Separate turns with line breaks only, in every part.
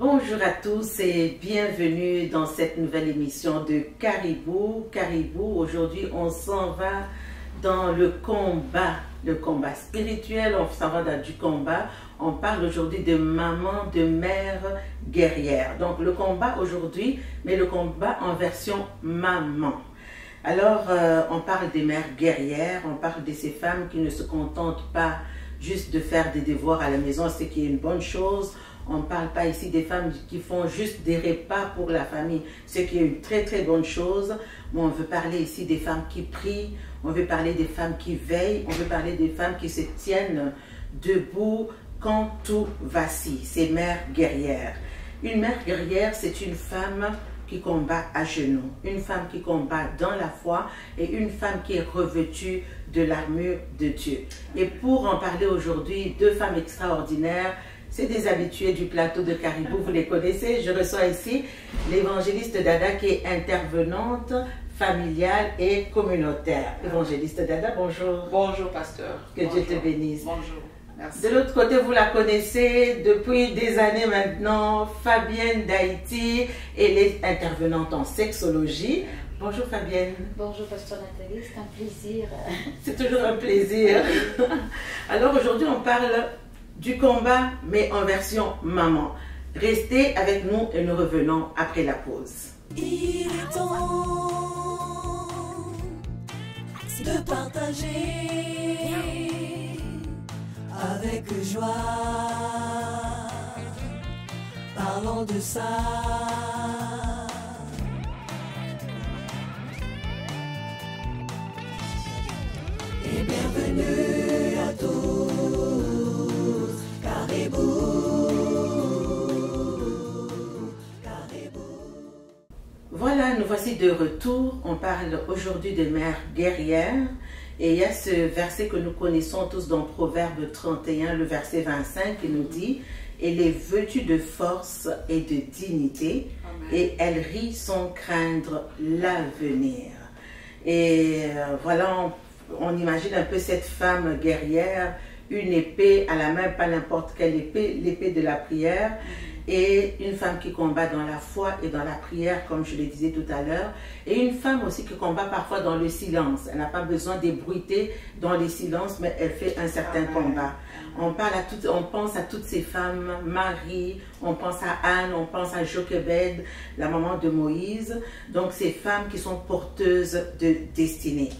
Bonjour à tous et bienvenue dans cette nouvelle émission de Caribou. Caribou, aujourd'hui on s'en va dans le combat spirituel, on s'en va dans du combat. On parle aujourd'hui de maman, de mère guerrière. Donc le combat aujourd'hui, mais le combat en version maman. Alors on parle des mères guerrières, on parle de ces femmes qui ne se contentent pas juste de faire des devoirs à la maison, ce qui est une bonne chose. On ne parle pas ici des femmes qui font juste des repas pour la famille, ce qui est une très très bonne chose. Mais on veut parler ici des femmes qui prient, on veut parler des femmes qui veillent, on veut parler des femmes qui se tiennent debout quand tout vacille. Ces mères guerrières. Une mère guerrière, c'est une femme qui combat à genoux, une femme qui combat dans la foi et une femme qui est revêtue de l'armure de Dieu. Et pour en parler aujourd'hui, deux femmes extraordinaires. C'est des habitués du plateau de Caribou, vous les connaissez. Je reçois ici l'évangéliste Dada qui est intervenante familiale et communautaire. Évangéliste Dada, bonjour.
Bonjour pasteur.
Que Dieu te bénisse.
Bonjour. Merci.
De l'autre côté, vous la connaissez depuis des années maintenant, Fabienne d'Haïti. Elle est intervenante en sexologie. Bonjour Fabienne.
Bonjour pasteur Nathalie, c'est un plaisir.
C'est toujours un plaisir. Alors aujourd'hui, on parle du combat, mais en version maman. Restez avec nous et nous revenons après la pause.
Il est temps de partager avec joie. Parlons de ça. Et bienvenue à tous.
Voilà, nous voici de retour. On parle aujourd'hui des mères guerrières. Et il y a ce verset que nous connaissons tous dans Proverbe 31, le verset 25, qui nous dit « Elle est vêtue de force et de dignité, et elle rit sans craindre l'avenir. » Et voilà, on imagine un peu cette femme guerrière, une épée à la main, pas n'importe quelle épée, l'épée de la prière, et une femme qui combat dans la foi et dans la prière, comme je le disais tout à l'heure, et une femme aussi qui combat parfois dans le silence. Elle n'a pas besoin d'ébruiter dans les silences, mais elle fait un certain combat. On pense à toutes ces femmes, Marie, on pense à Anne, on pense à Jochebed, la maman de Moïse, donc ces femmes qui sont porteuses de destinée.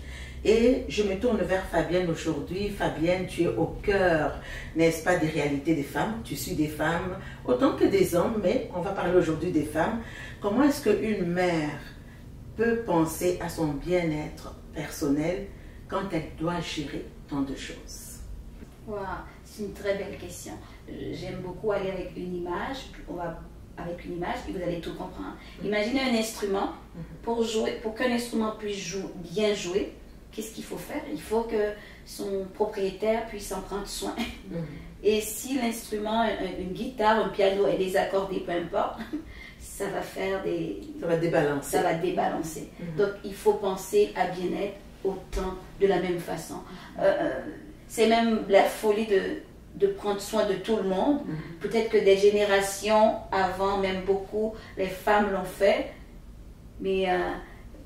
Et je me tourne vers Fabienne aujourd'hui. Fabienne, tu es au cœur, n'est-ce pas, des réalités des femmes. Tu suis des femmes autant que des hommes, mais on va parler aujourd'hui des femmes. Comment est-ce qu'une mère peut penser à son bien-être personnel quand elle doit gérer tant de choses?
Wow, c'est une très belle question. J'aime beaucoup aller avec une image. On va avec une image et vous allez tout comprendre. Imaginez un instrument. Pour qu'un instrument puisse bien jouer, qu'est-ce qu'il faut faire? Il faut que son propriétaire puisse en prendre soin. Et si l'instrument, une guitare, un piano est désaccordé, peu importe, ça va faire des...
Ça va débalancer.
Ça va débalancer. Donc il faut penser à bien-être autant de la même façon. C'est même la folie de prendre soin de tout le monde. Peut-être que des générations avant, même beaucoup, les femmes l'ont fait, mais...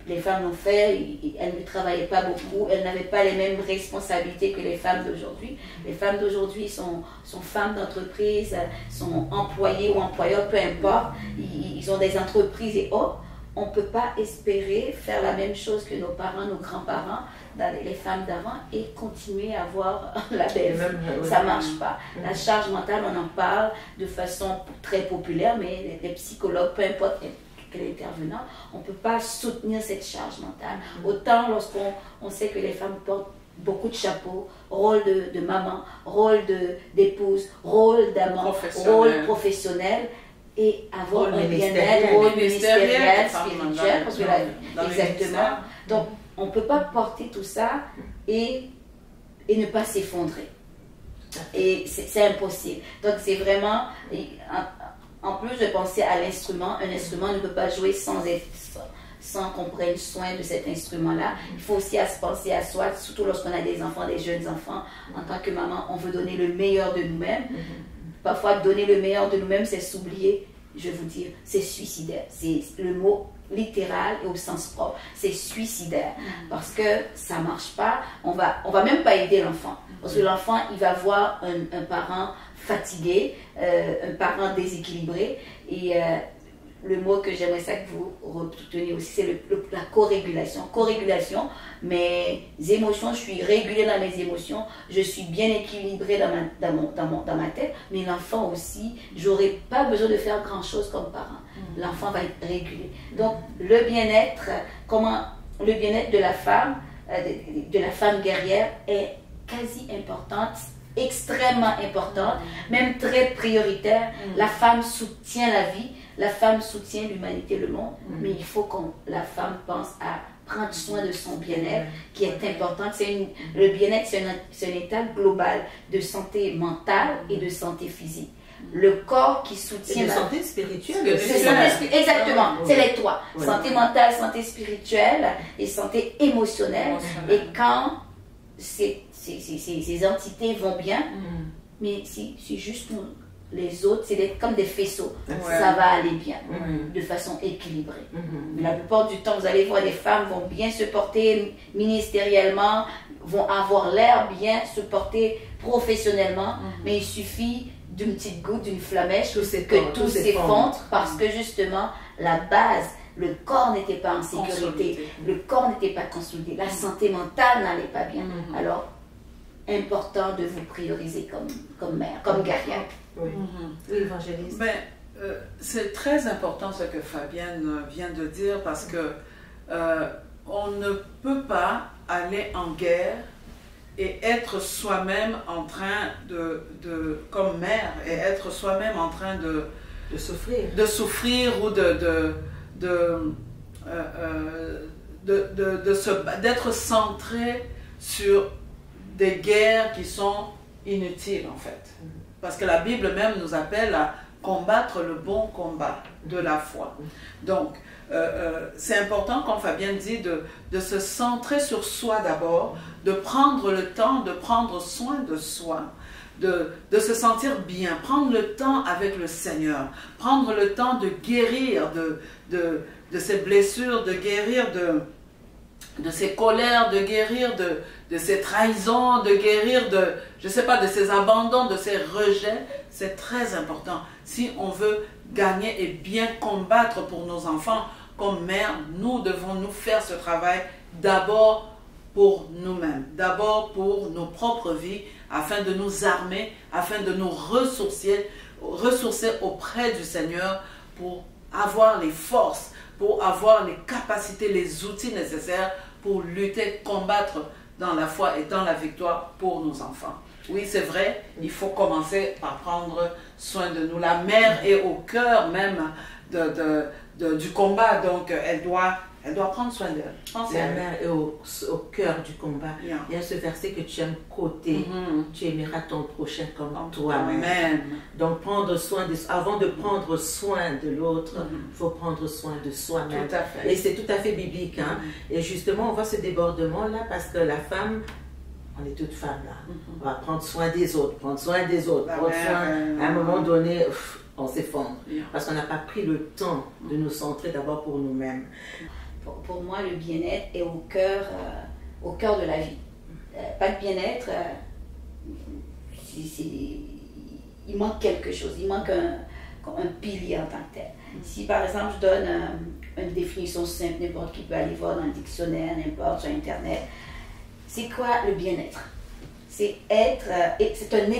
les femmes l'ont fait, elles ne travaillaient pas beaucoup, elles n'avaient pas les mêmes responsabilités que les femmes d'aujourd'hui. Les femmes d'aujourd'hui sont femmes d'entreprise, sont employées ou employeurs, peu importe. Ils ont des entreprises et autres. On ne peut pas espérer faire la même chose que nos parents, nos grands-parents, les femmes d'avant et continuer à avoir la belle vie. Ça ne marche pas. La charge mentale, on en parle de façon très populaire, mais les psychologues, peu importe intervenant, on ne peut pas soutenir cette charge mentale. Autant lorsqu'on sait que les femmes portent beaucoup de chapeaux, rôle de maman, rôle d'épouse, rôle d'amant, rôle professionnel, et avoir un bien-être, rôle ministériel, spirituel, parce que exactement. Donc, on ne peut pas porter tout ça et ne pas s'effondrer. Et c'est impossible. Donc, c'est vraiment... En plus de penser à l'instrument, un instrument ne peut pas jouer sans qu'on prenne soin de cet instrument-là. Il faut aussi penser à soi, surtout lorsqu'on a des enfants, des jeunes enfants. En tant que maman, on veut donner le meilleur de nous-mêmes. Parfois, donner le meilleur de nous-mêmes, c'est s'oublier je vais vous dire, c'est suicidaire. C'est le mot littéral et au sens propre. C'est suicidaire parce que ça marche pas. On va même pas aider l'enfant. Parce que l'enfant, il va voir un parent fatigué, un parent déséquilibré. Et le mot que j'aimerais ça que vous reteniez aussi, c'est la co-régulation. Co-régulation, mes émotions, je suis régulée dans mes émotions, je suis bien équilibrée dans ma tête, mais l'enfant aussi, j'aurais pas besoin de faire grand-chose comme parent. L'enfant va être régulé. Donc, le bien-être, le bien-être de la femme guerrière est quasi importante, extrêmement importante, même très prioritaire. La femme soutient la vie, la femme soutient l'humanité, le monde, mais il faut que la femme pense à prendre soin de son bien-être, qui est important. Le bien-être, c'est un état global de santé mentale et de santé physique. Le corps qui soutient
de santé spirituelle.
Exactement, c'est les trois. Santé mentale, santé spirituelle et santé émotionnelle. Et quand ces entités vont bien, mais c'est juste les autres, c'est comme des faisceaux. Ça va aller bien, de façon équilibrée. La plupart du temps, vous allez voir, des femmes vont bien se porter ministériellement, vont avoir l'air bien se porter professionnellement, mais il suffit d'une petite goutte, d'une flamèche, que tout s'effondre parce que justement, la base, le corps n'était pas en sécurité, le corps n'était pas consolidé, la santé mentale n'allait pas bien. Alors, important de vous prioriser comme mère, comme guerrière.
Oui, évangéliste.
C'est très important ce que Fabienne vient de dire parce que on ne peut pas aller en guerre et être soi-même en train comme mère, et être soi-même en train de souffrir ou d'être centré sur des guerres qui sont inutiles en fait. Parce que la Bible même nous appelle à combattre le bon combat de la foi. Donc, c'est important, comme Fabienne dit, de se centrer sur soi d'abord, de prendre le temps de prendre soin de soi, de se sentir bien, prendre le temps avec le Seigneur, prendre le temps de guérir de ses blessures, de guérir de ses colères, de guérir de ses trahisons, de guérir de ses abandons, de ses rejets. C'est très important. Si on veut gagner et bien combattre pour nos enfants, comme mère, nous devons nous faire ce travail d'abord pour nous-mêmes, d'abord pour nos propres vies, afin de nous armer, afin de nous ressourcer auprès du Seigneur pour avoir les forces, pour avoir les capacités, les outils nécessaires pour lutter, combattre dans la foi et dans la victoire pour nos enfants. Oui, c'est vrai, il faut commencer par prendre soin de nous. La mère est au cœur même du combat, donc elle doit prendre soin d'elle.
La mère est au cœur du combat. Yeah. Il y a ce verset que tu aimes côté, tu aimeras ton prochain comme toi-même. Donc avant de prendre soin de l'autre, il faut prendre soin de soi-même. Et c'est tout à fait biblique. Hein? Et justement, on voit ce débordement là parce que la femme, on est toutes femmes là. On va prendre soin des autres, prendre soin des autres, prendre soin. À un moment donné, on s'effondre. Parce qu'on n'a pas pris le temps de nous centrer d'abord pour nous-mêmes.
Pour moi, le bien-être est au cœur de la vie. Pas de bien-être, il manque quelque chose, il manque un pilier en tant que tel. Si par exemple je donne une définition simple, n'importe qui peut aller voir dans le dictionnaire, n'importe sur Internet, c'est quoi le bien-être? C'est c'est un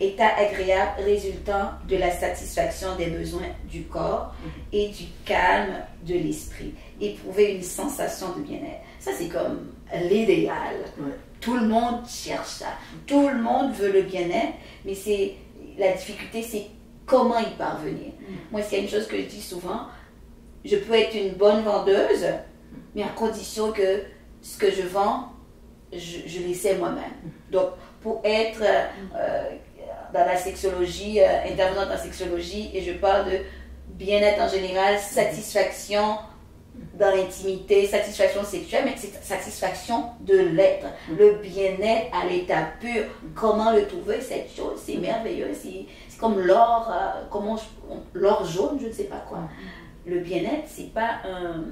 état agréable résultant de la satisfaction des besoins du corps et du calme de l'esprit. Éprouver une sensation de bien-être. Ça, c'est comme l'idéal. Tout le monde cherche ça. Tout le monde veut le bien-être, mais la difficulté, c'est comment y parvenir. Moi, s'il y a une chose que je dis souvent, je peux être une bonne vendeuse, mais à condition que ce que je vends, je l'essaie moi-même. Donc, pour être dans la sexologie, intervenante en sexologie, et je parle de bien-être en général, satisfaction dans l'intimité, satisfaction sexuelle, mais c'est satisfaction de l'être, le bien-être à l'état pur. Comment le trouver, cette chose, c'est merveilleux, c'est c'est comme l'or, l'or jaune, je ne sais pas quoi. Le bien-être, c'est pas un,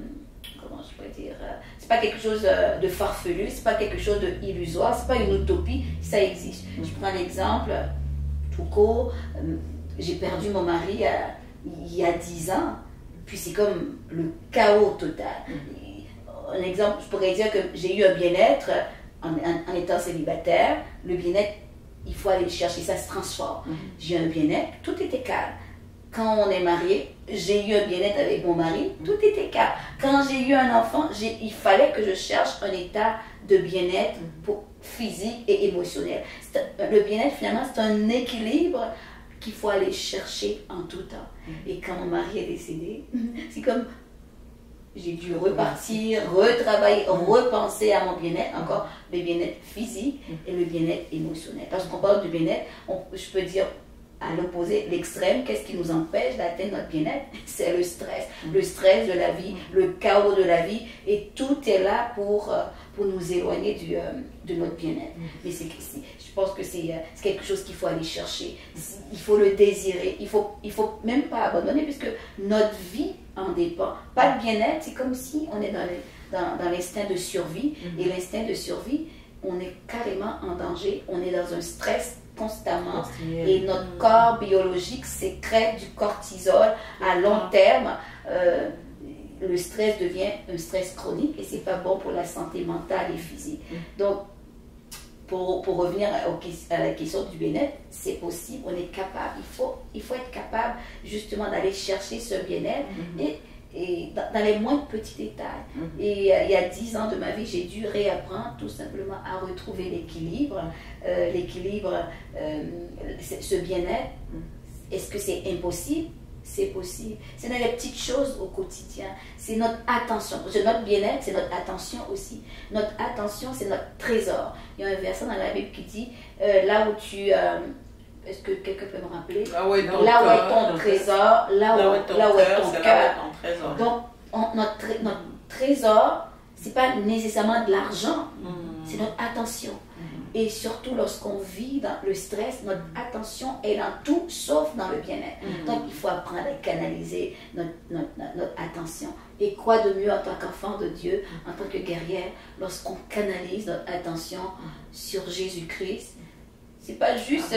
comment je pourrais dire, c'est pas quelque chose de farfelu, c'est pas quelque chose d'illusoire, c'est pas une utopie, ça existe. Je prends l'exemple tout court, j'ai perdu mon mari il y a 10 ans, puis c'est comme le chaos total. Un exemple, je pourrais dire que j'ai eu un bien-être en étant célibataire. Le bien-être, il faut aller le chercher, ça se transforme. J'ai eu un bien-être, tout était calme. Quand on est marié, j'ai eu un bien-être avec mon mari, tout était calme. Quand j'ai eu un enfant, il fallait que je cherche un état de bien-être physique et émotionnel. Le bien-être, finalement, c'est un équilibre qu'il faut aller chercher en tout temps. Et quand mon mari est décédé, c'est comme j'ai dû repartir, retravailler, repenser à mon bien-être, encore le bien-être physique et le bien-être émotionnel. Parce qu'on parle du bien-être, je peux dire à l'opposé, l'extrême, qu'est-ce qui nous empêche d'atteindre notre bien-être? C'est le stress. Le stress de la vie, le chaos de la vie, et tout est là pour nous éloigner de notre bien-être. Mais je pense que c'est quelque chose qu'il faut aller chercher. Il faut le désirer. Il faut même pas abandonner, puisque notre vie en dépend. Pas de bien-être, c'est comme si on est dans l'instinct de survie. Et l'instinct de survie, on est carrément en danger. On est dans un stress constamment. Et notre corps biologique sécrète du cortisol à long terme. Le stress devient un stress chronique et c'est pas bon pour la santé mentale et physique. Donc, pour revenir à la question du bien-être, c'est possible, on est capable, il faut être capable justement d'aller chercher ce bien-être et dans les moindres petits détails. Et il y a 10 ans de ma vie, j'ai dû réapprendre tout simplement à retrouver l'équilibre. Ce bien-être, est-ce que c'est impossible? C'est possible. C'est dans les petites choses au quotidien. C'est notre attention. Parce que notre bien-être, c'est notre attention aussi. Notre attention, c'est notre trésor. Il y a un verset dans la Bible qui dit, là où tu... est-ce que quelqu'un peut me rappeler? Là où est ton trésor, là où est ton cœur. Donc, notre trésor, c'est pas nécessairement de l'argent, c'est notre attention. Et surtout lorsqu'on vit dans le stress, notre attention est dans tout sauf dans le bien-être. Donc il faut apprendre à canaliser notre attention. Et quoi de mieux en tant qu'enfant de Dieu, en tant que guerrière, lorsqu'on canalise notre attention sur Jésus-Christ. C'est pas juste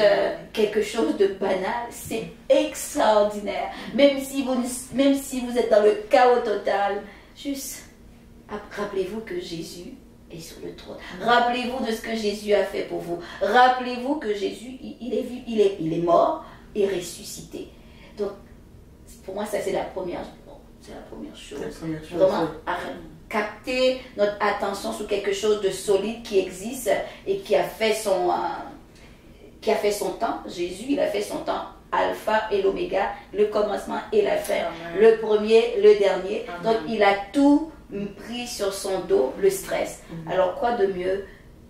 quelque chose de banal, c'est extraordinaire. Même si vous êtes dans le chaos total, juste rappelez-vous que Jésus est sur le trône. Rappelez-vous de ce que Jésus a fait pour vous. Rappelez-vous que Jésus, il est mort et ressuscité. Donc, pour moi, ça c'est la première chose. Vraiment, capter notre attention sur quelque chose de solide qui existe et qui a fait son temps. Jésus, il a fait son temps. Alpha et l'oméga, le commencement et la fin. Amen. Le premier, le dernier. Amen. Donc, il a tout pris sur son dos, le stress. Alors quoi de mieux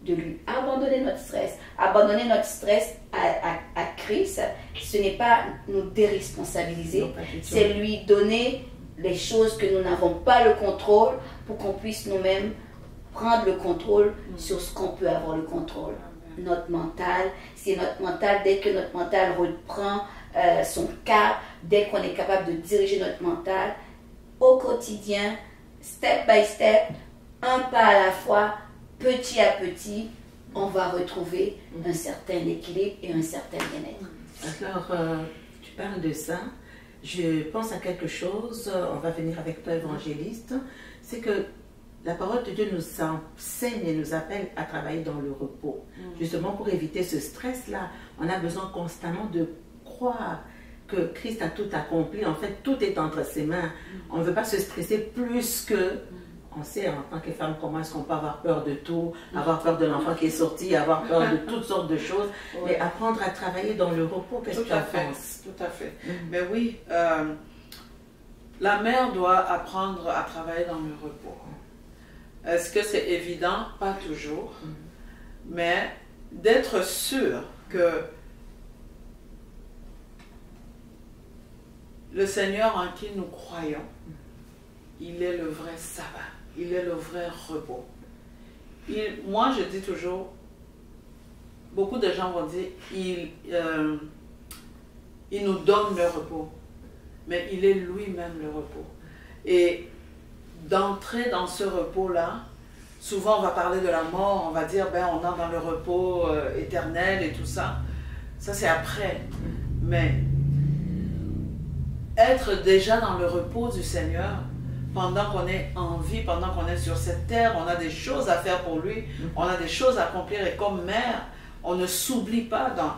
de lui abandonner notre stress? Abandonner notre stress à Christ, ce n'est pas nous déresponsabiliser, c'est lui donner les choses que nous n'avons pas le contrôle pour qu'on puisse nous-mêmes prendre le contrôle sur ce qu'on peut avoir le contrôle. Notre mental, c'est notre mental, dès que notre mental reprend son cap, dès qu'on est capable de diriger notre mental au quotidien, step by step, un pas à la fois, petit à petit, on va retrouver un certain équilibre et un certain bien-être.
Alors, tu parles de ça, je pense à quelque chose, on va venir avec toi évangéliste, c'est que la parole de Dieu nous enseigne et nous appelle à travailler dans le repos. Justement pour éviter ce stress-là, on a besoin constamment de croire que Christ a tout accompli. En fait, tout est entre ses mains. On ne veut pas se stresser plus que... On sait, en tant que femme, comment est-ce qu'on peut avoir peur de tout, avoir peur de l'enfant qui est sorti, avoir peur de toutes sortes de choses, mais apprendre à travailler dans le repos. Qu'est-ce que tu en penses?
Tout à fait. Mais oui, la mère doit apprendre à travailler dans le repos. Est-ce que c'est évident? Pas toujours. Mais d'être sûr que le Seigneur en qui nous croyons, il est le vrai sabbat, il est le vrai repos. Moi, je dis toujours, beaucoup de gens vont dire, il nous donne le repos. Mais il est lui-même le repos. Et d'entrer dans ce repos-là, souvent on va parler de la mort, on va dire, ben on entre dans le repos éternel et tout ça. Ça c'est après. Mais être déjà dans le repos du Seigneur, pendant qu'on est en vie, pendant qu'on est sur cette terre, on a des choses à faire pour lui, on a des choses à accomplir. Et comme mère, on ne s'oublie pas dans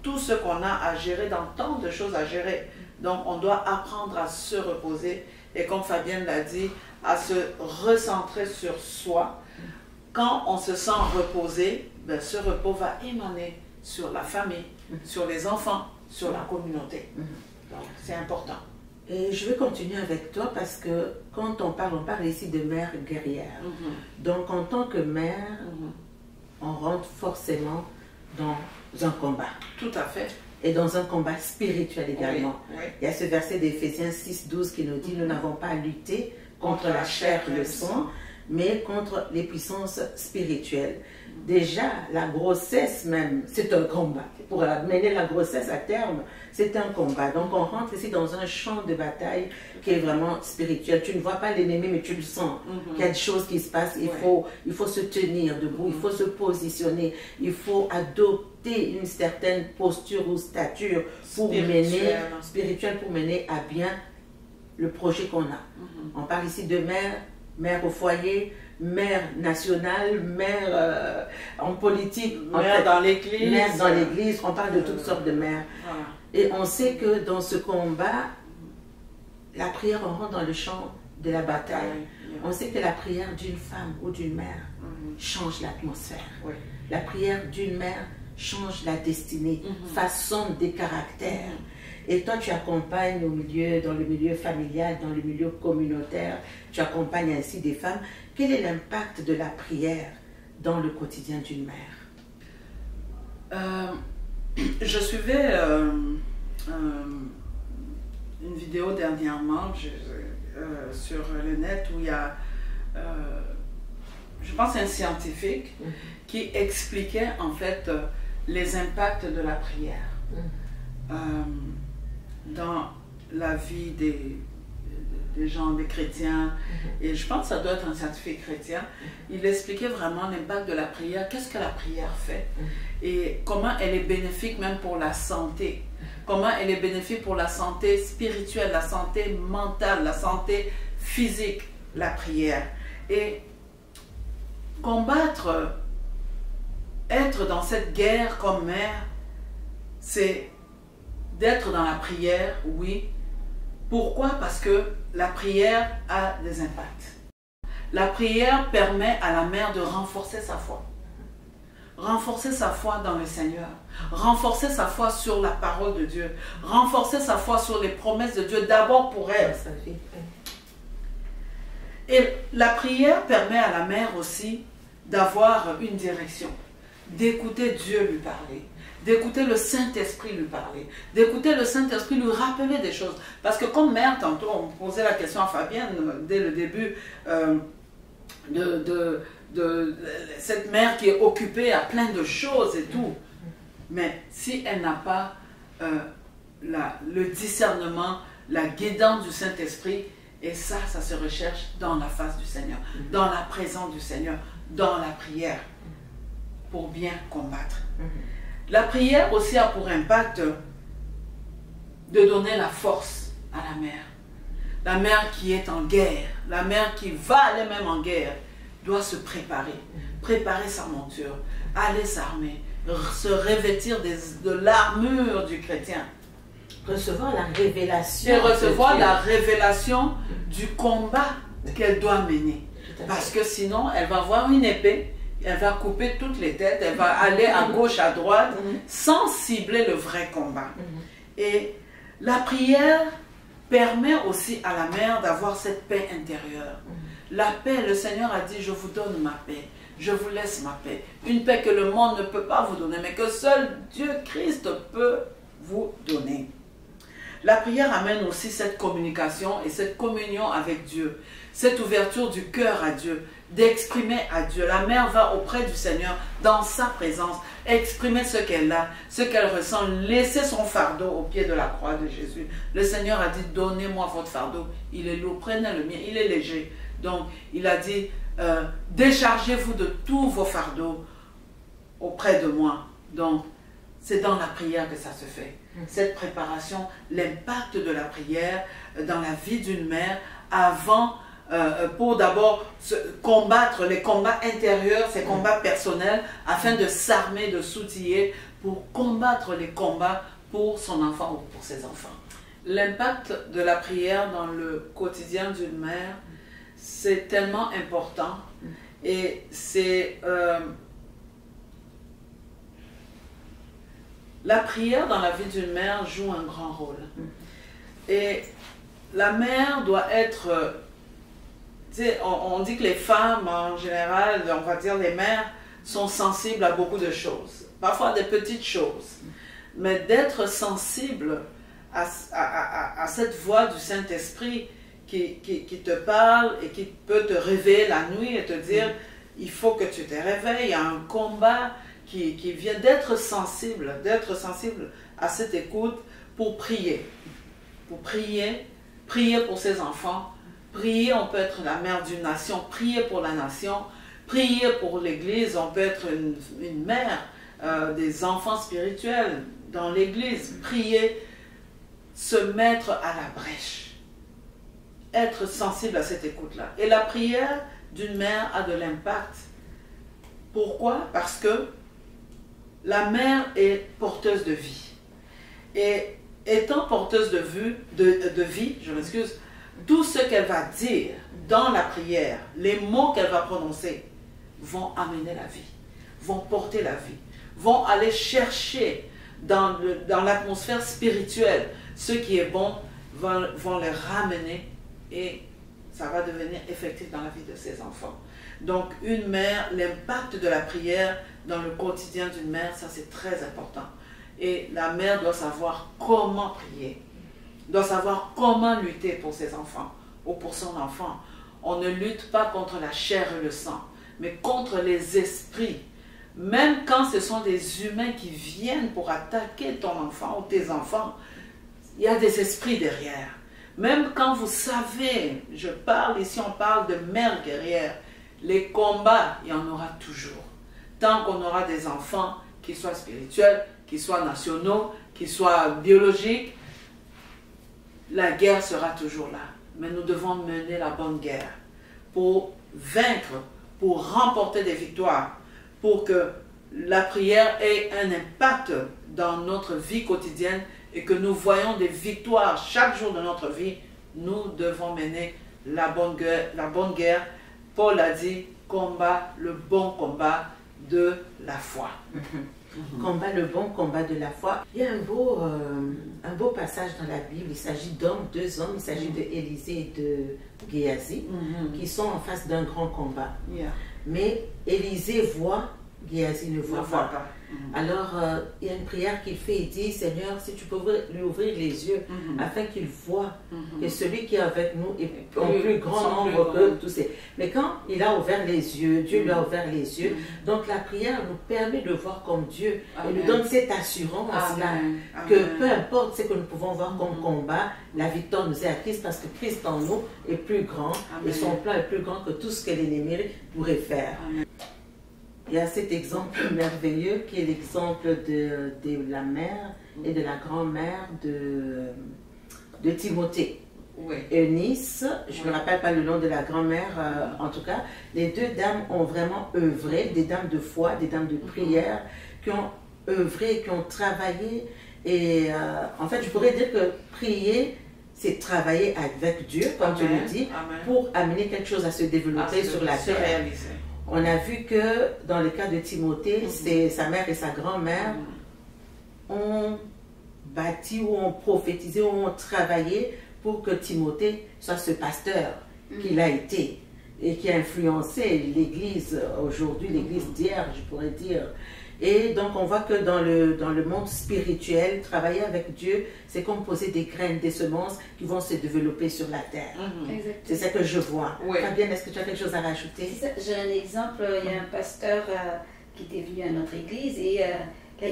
tout ce qu'on a à gérer, dans tant de choses à gérer. Donc on doit apprendre à se reposer. Et comme Fabienne l'a dit, à se recentrer sur soi. Quand on se sent reposé, ben, ce repos va émaner sur la famille, sur les enfants, sur la communauté. Donc c'est important.
Et je vais continuer avec toi parce que quand on parle ici de mère guerrière. Donc en tant que mère, on rentre forcément dans un combat.
Tout à fait.
Et dans un combat spirituel également.
Oui, oui.
Il y a ce verset d'Éphésiens 6:12 qui nous dit, nous n'avons pas à lutter contre la chair et le sang, mais contre les puissances spirituelles. Déjà, la grossesse même, c'est un combat. Pour mener la grossesse à terme, c'est un combat. Donc on rentre ici dans un champ de bataille qui est vraiment spirituel. Tu ne vois pas l'ennemi, mais tu le sens. Il y a des choses qui se passent. Il faut se tenir debout, il faut se positionner, il faut adopter une certaine posture ou stature pour spirituelle pour mener à bien le projet qu'on a. On parle ici de mère au foyer, mère nationale, mère en politique,
mère dans l'église.
Mère dans l'église, on parle de toutes sortes de mères.
Voilà.
Et on sait que dans ce combat, la prière, on rentre dans le champ de la bataille. On sait que la prière d'une femme ou d'une mère change l'atmosphère. La prière d'une mère change la destinée, façonne des caractères. Et toi, tu accompagnes dans le milieu familial, dans le milieu communautaire, tu accompagnes ainsi des femmes. Quel est l'impact de la prière dans le quotidien d'une mère?
Je suivais une vidéo dernièrement sur le net où il y a, je pense, un scientifique qui expliquait en fait les impacts de la prière dans la vie des gens, des chrétiens. Et je pense que ça doit être un scientifique chrétien. Il expliquait vraiment l'impact de la prière, qu'est-ce que la prière fait et comment elle est bénéfique même pour la santé, comment elle est bénéfique pour la santé spirituelle, la santé mentale, la santé physique, la prière. Et combattre, être dans cette guerre comme mère, c'est d'être dans la prière, oui. Pourquoi? Parce que la prière a des impacts. La prière permet à la mère de renforcer sa foi. Renforcer sa foi dans le Seigneur. Renforcer sa foi sur la parole de Dieu. Renforcer sa foi sur les promesses de Dieu, d'abord pour elle. Et la prière permet à la mère aussi d'avoir une direction, d'écouter Dieu lui parler, d'écouter le Saint-Esprit lui parler, d'écouter le Saint-Esprit lui rappeler des choses. Parce que comme mère, tantôt, on posait la question à Fabienne dès le début de cette mère qui est occupée à plein de choses et tout. Mais si elle n'a pas le discernement, la guidance du Saint-Esprit, et ça se recherche dans la face du Seigneur, dans la présence du Seigneur, dans la prière, pour bien combattre. La prière aussi a pour impact de donner la force à la mère. La mère qui est en guerre, la mère qui va aller même en guerre, doit se préparer, préparer sa monture, aller s'armer, se revêtir de l'armure du chrétien.
Recevoir la révélation.
Et recevoir la révélation du combat qu'elle doit mener. Parce que sinon, elle va avoir une épée, elle va couper toutes les têtes, elle va aller à gauche, à droite, sans cibler le vrai combat. Et la prière permet aussi à la mère d'avoir cette paix intérieure. La paix, le Seigneur a dit, je vous donne ma paix, je vous laisse ma paix. Une paix que le monde ne peut pas vous donner, mais que seul Dieu Christ peut vous donner. La prière amène aussi cette communication et cette communion avec Dieu, cette ouverture du cœur à Dieu, d'exprimer à Dieu. La mère va auprès du Seigneur dans sa présence, exprimer ce qu'elle a, ce qu'elle ressent, laisser son fardeau au pied de la croix de Jésus. Le Seigneur a dit, donnez-moi votre fardeau, il est lourd, prenez le mien, il est léger. Donc il a dit, déchargez-vous de tous vos fardeaux auprès de moi. Donc c'est dans la prière que ça se fait. Cette préparation, l'impact de la prière dans la vie d'une mère avant, pour d'abord combattre les combats intérieurs, ces combats personnels, afin de s'armer, de s'outiller pour combattre les combats pour son enfant ou pour ses enfants. L'impact de la prière dans le quotidien d'une mère, c'est tellement important et c'est... la prière dans la vie d'une mère joue un grand rôle. Et la mère doit être... on dit que les femmes, en général, on va dire les mères, sont sensibles à beaucoup de choses. Parfois des petites choses. Mais d'être sensible à cette voix du Saint-Esprit qui te parle et qui peut te réveiller la nuit et te dire, il faut que tu te réveilles, il y a un combat qui vient d'être sensible à cette écoute pour prier. Pour prier pour ses enfants. Prier, on peut être la mère d'une nation, prier pour la nation, prier pour l'Église, on peut être une mère des enfants spirituels dans l'Église. Prier, se mettre à la brèche, être sensible à cette écoute-là. Et la prière d'une mère a de l'impact. Pourquoi? Parce que la mère est porteuse de vie. Et étant porteuse de vie, je m'excuse, tout ce qu'elle va dire dans la prière, les mots qu'elle va prononcer, vont amener la vie, vont porter la vie, vont aller chercher dans l'atmosphère spirituelle ce qui est bon, vont les ramener et ça va devenir effectif dans la vie de ses enfants. Donc une mère, l'impact de la prière dans le quotidien d'une mère, ça c'est très important. Et la mère doit savoir comment prier, doit savoir comment lutter pour ses enfants ou pour son enfant. On ne lutte pas contre la chair et le sang, mais contre les esprits. Même quand ce sont des humains qui viennent pour attaquer ton enfant ou tes enfants, il y a des esprits derrière. Même quand vous savez, je parle ici, on parle de mère guerrière, les combats, il y en aura toujours. Tant qu'on aura des enfants qui soient spirituels, qui soient nationaux, qui soient biologiques, la guerre sera toujours là. Mais nous devons mener la bonne guerre pour vaincre, pour remporter des victoires, pour que la prière ait un impact dans notre vie quotidienne et que nous voyons des victoires chaque jour de notre vie. Nous devons mener la bonne guerre. Paul a dit, combat le bon combat de la foi.
Combat le bon combat de la foi. Il y a un beau passage dans la Bible. Il s'agit d'hommes, deux hommes. Il s'agit d'Élisée et de Géasi qui sont en face d'un grand combat. Mais Élisée voit, Géasi ne voit pas. Alors, il y a une prière qu'il fait. Il dit, Seigneur, si tu peux lui ouvrir les yeux afin qu'il voit que celui qui est avec nous est en plus grand nombre que tous ces... Mais quand il a ouvert les yeux, Dieu lui a ouvert les yeux. Donc, la prière nous permet de voir comme Dieu. Elle nous donne cette assurance-là que peu importe ce que nous pouvons voir comme combat, la victoire nous est acquise parce que Christ en nous est plus grand et son plan est plus grand que tout ce que l'ennemi pourrait faire. Il y a cet exemple merveilleux qui est l'exemple de la mère et de la grand-mère de Timothée. Eunice, je ne me rappelle pas le nom de la grand-mère, en tout cas, les deux dames ont vraiment œuvré, des dames de foi, des dames de prière, qui ont œuvré, qui ont travaillé. Et en fait, je pourrais dire que prier, c'est travailler avec Dieu, comme tu le dis, pour amener quelque chose à se développer sur la terre. On a vu que dans le cas de Timothée, sa mère et sa grand-mère ont bâti ou ont prophétisé ou ont travaillé pour que Timothée soit ce pasteur qu'il a été et qui a influencé l'Église aujourd'hui, l'Église d'hier, je pourrais dire. Et donc, on voit que dans le monde spirituel, travailler avec Dieu, c'est comme poser des graines, des semences qui vont se développer sur la terre. C'est ça que je vois.
Oui.
Fabienne, est-ce que tu as quelque chose à rajouter?
J'ai un exemple, il y a un pasteur qui était venu à notre église et là,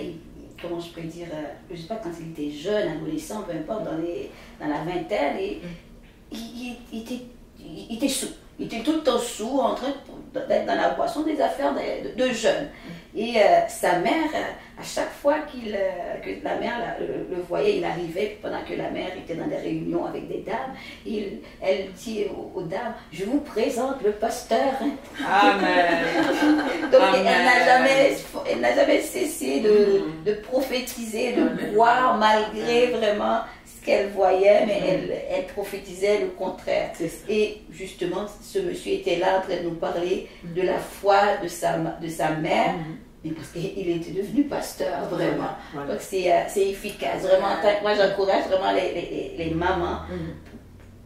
comment je peux dire, je ne sais pas, quand il était jeune, adolescent, peu importe, dans la vingtaine, et il était sous. Il était tout le temps sous, en train d'être dans la boisson des affaires de jeunes. Et sa mère, à chaque fois que la mère le voyait, il arrivait pendant que la mère était dans des réunions avec des dames. Elle dit aux dames, je vous présente le pasteur.
Amen.
Donc
Amen.
elle n'a jamais cessé de prophétiser, de croire malgré vraiment ce qu'elle voyait, mais elle prophétisait le contraire. Et justement, ce monsieur était là en train de nous parler de la foi de sa mère, mais parce qu'il était devenu pasteur, vraiment.
Voilà.
Donc c'est efficace. Vraiment, moi j'encourage vraiment les mamans.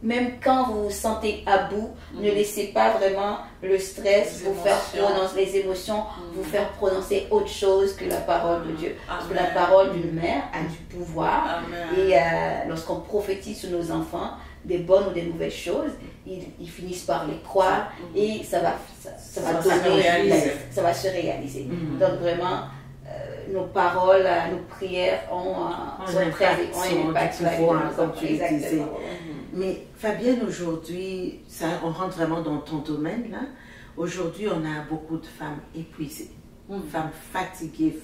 Même quand vous vous sentez à bout, ne laissez pas vraiment le stress vous faire prononcer les émotions, vous faire prononcer autre chose que la parole de Dieu. Parce que la parole d'une mère a du pouvoir.
Amen.
Et lorsqu'on prophétise sur nos enfants des bonnes ou des mauvaises choses, ils finissent par les croire et ça va se réaliser. Donc vraiment, nos paroles, nos prières ont un impact sur
comme tu disais.
Exactement.
Mais Fabienne, aujourd'hui, on rentre vraiment dans ton domaine là. Aujourd'hui, on a beaucoup de femmes épuisées, femmes fatiguées,